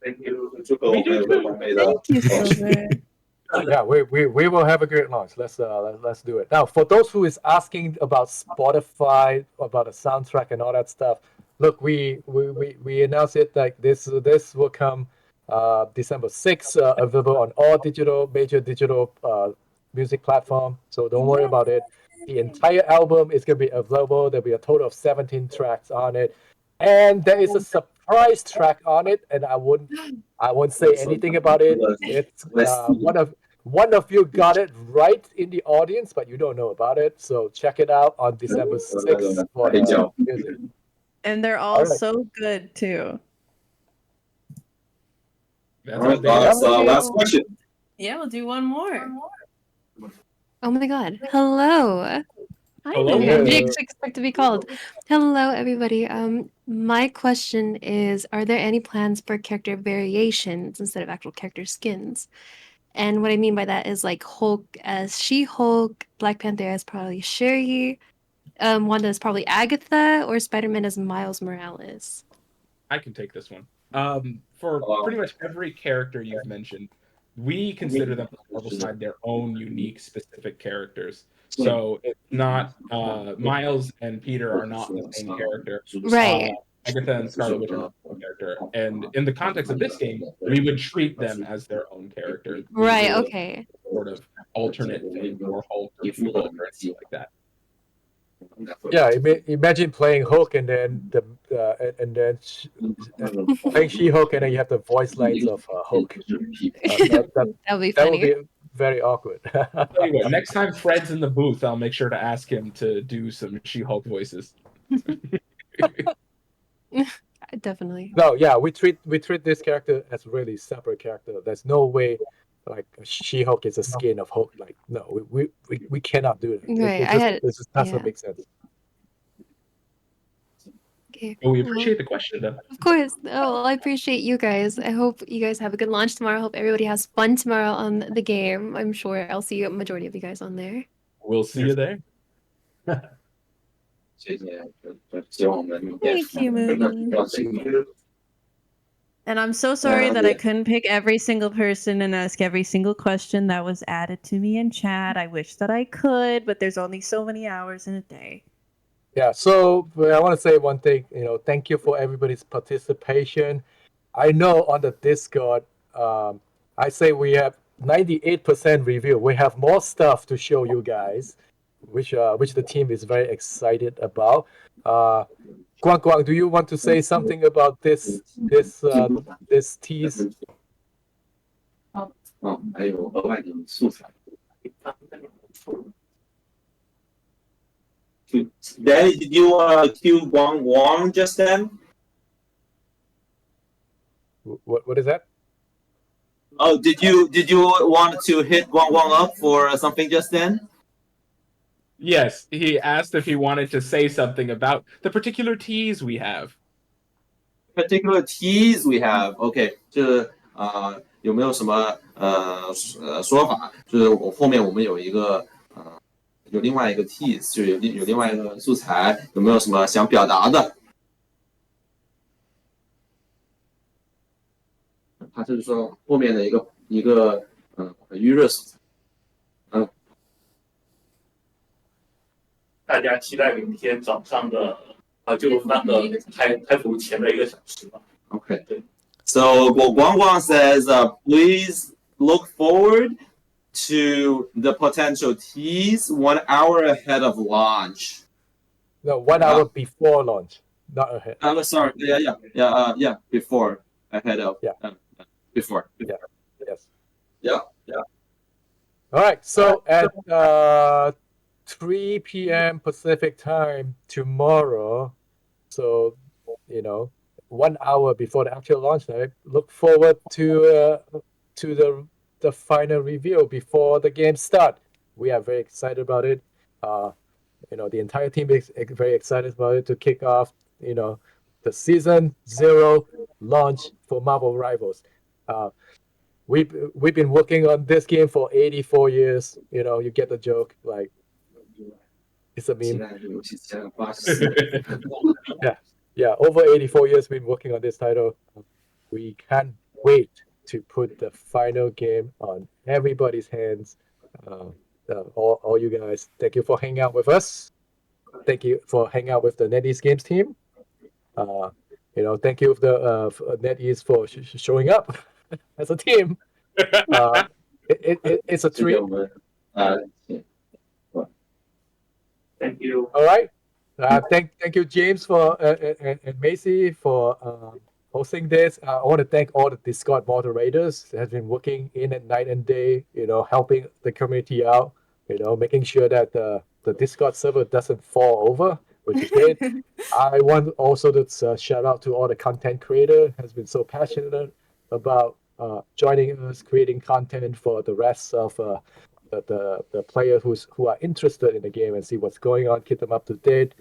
Thank you. Thank you so much. Yeah, we will have a great launch. Let's do it. Now, for those who is asking about Spotify, about the soundtrack and all that stuff, look, we announced it like this will come December 6th, available on all major digital music platform. So don't worry about it. The entire album is going to be available. There'll be a total of 17 tracks on it, and there is a surprise track on it. And I won't say anything about it. It's one of you got it right in the audience, but you don't know about it. So check it out on December 6th for the music. And they're all so good too. All right, last question. Yeah, we'll do one more. Oh my god. Hello. Hi. Hello. I didn't expect to be called. Hello, everybody. My question is, are there any plans for character variations instead of actual character skins? And what I mean by that is like Hulk as She-Hulk, Black Panther as probably Shuri, Wanda as probably Agatha, or Spider-Man as Miles Morales. I can take this one. For pretty much every character you've mentioned, we consider them on the Marvel side their own unique, specific characters. So it's not Miles and Peter are not the same character. Right. Agatha and Scarlet Witch are not the same character. And in the context of this game, we would treat them as their own characters. Right, okay. sort of alternate thing, or Hulk or She-Hulk or anything like that. Yeah, imagine playing Hulk and then playing She-Hulk and then you have the voice lines of Hulk. That would be That funny. would be very awkward. I'll tell you what, next time Fred's in the booth, I'll make sure to ask him to do some She-Hulk voices. Definitely. No, yeah, we treat this character as really separate character. There's no way like She-Hulk is a skin of Hulk. Like, no, we cannot do that. Right, It just doesn't make sense. Okay. Well, we appreciate the question, though. Of course. Oh, well, I appreciate you guys. I hope you guys have a good launch tomorrow. I hope everybody has fun tomorrow on the game. I'm sure I'll see a majority of you guys on there. We'll see you there. Thank you, Mooney. And I'm so sorry that I couldn't pick every single person and ask every single question that was added to me in chat. I wish that I could, but there's only so many hours in a day. Yeah, so I want to say one thing. Thank you for everybody's participation. I know on the Discord, I say we have 98% review. We have more stuff to show you guys, which the team is very excited about. Guang, do you want to say something about this tease? Danny, did you cue Wang just then? What is that? Oh, did you want to hit Wang up for something just then? Yes, he asked if he wanted to say something about the particular tease we have. Particular tease we have, OK， 这有没有什么说法？就是后面我们有一个有另外一个 tease， 就有另外一个素材，有没有什么想表达的？他就是说后面的一个预热素材。大家期待明天早上的就那个开服前的1个小时吧。Okay. So Guang says, please look forward to the potential tease 1 hour ahead of launch. No, 1 hour before launch, not ahead. Sorry. Yeah. Before, ahead of. Before. Yeah. Yes. Yeah. All right. So at 3 p.m. Pacific time tomorrow. So 1 hour before the actual launch. I look forward to the final review before the game start. We are very excited about it. The entire team is very excited about it to kick off. The season 0 launch for Marvel Rivals. We've been working on this game for 84 years. You get the joke. Like, it's a meme. Yeah. Over 84 years we've been working on this title. We can't wait to put the final game on everybody's hands. All you guys, thank you for hanging out with us. Thank you for hanging out with the NetEase Games team. Thank you the NetEase for showing up as a team. It's a treat. Thank you. All right. Thank you, James, and Macy for hosting this. I want to thank all the Discord moderators that have been working in at night and day, helping the community out, making sure that the Discord server doesn't fall over, which is great. I want also to shout out to all the content creator has been so passionate about joining us, creating content for the rest of the players who are interested in the game and see what's going on, keep them up to date.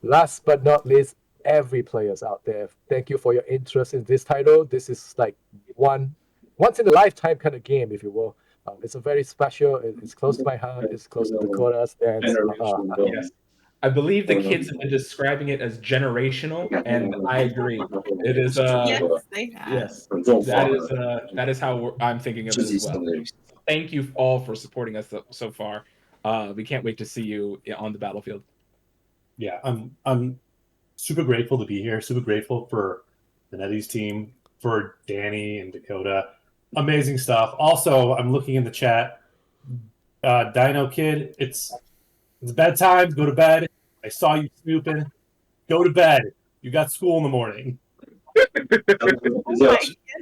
Last but not least, every players out there, thank you for your interest in this title. This is like once in a lifetime kind of game, if you will. It's a very special. It's close to my heart. It's close to Dakota's. And yes, I believe the kids have been describing it as generational, and I agree. It is. Yes, they have. Yes, that is how I'm thinking of it as well. Thank you all for supporting us so far. We can't wait to see you on the battlefield. Yeah, I'm super grateful to be here. Super grateful for the NetEase team, for Danny and Dakota. amazing stuff. Also, I'm looking in the chat. Dino Kid, it's bedtime. Go to bed. I saw you snooping. Go to bed. You got school in the morning. Oh my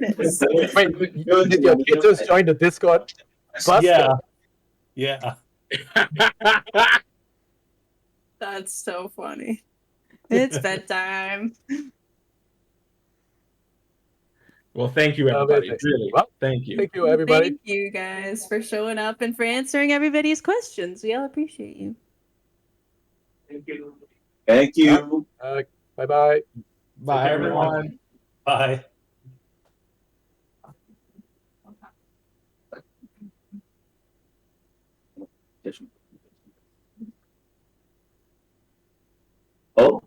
goodness. Wait, did your kid just join the Discord? Yeah. Yeah. That's so funny. It's bedtime. Well, thank you, everybody. Amazing. Really, Well, thank you. Thank you, everybody. Thank you guys for showing up and for answering everybody's questions. We all appreciate you. Thank you. Thank you. Bye-bye. Bye, everyone. Bye. Oh.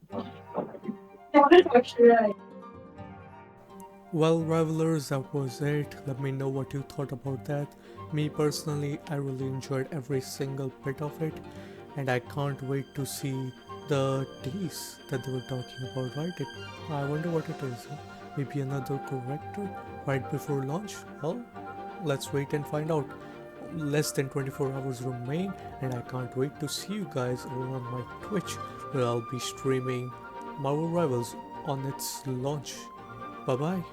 Well, Revelers, that was it. Let me know what you thought about that. Me personally, I really enjoyed every single bit of it, and I can't wait to see the tease that they were talking about, right? I wonder what it is. Huh? Maybe another corrector right before launch? Well, let's wait and find out. Less than 24 hours remain, and I can't wait to see you guys over on my Twitch, where I'll be streaming Marvel Rivals on its launch. Bye bye.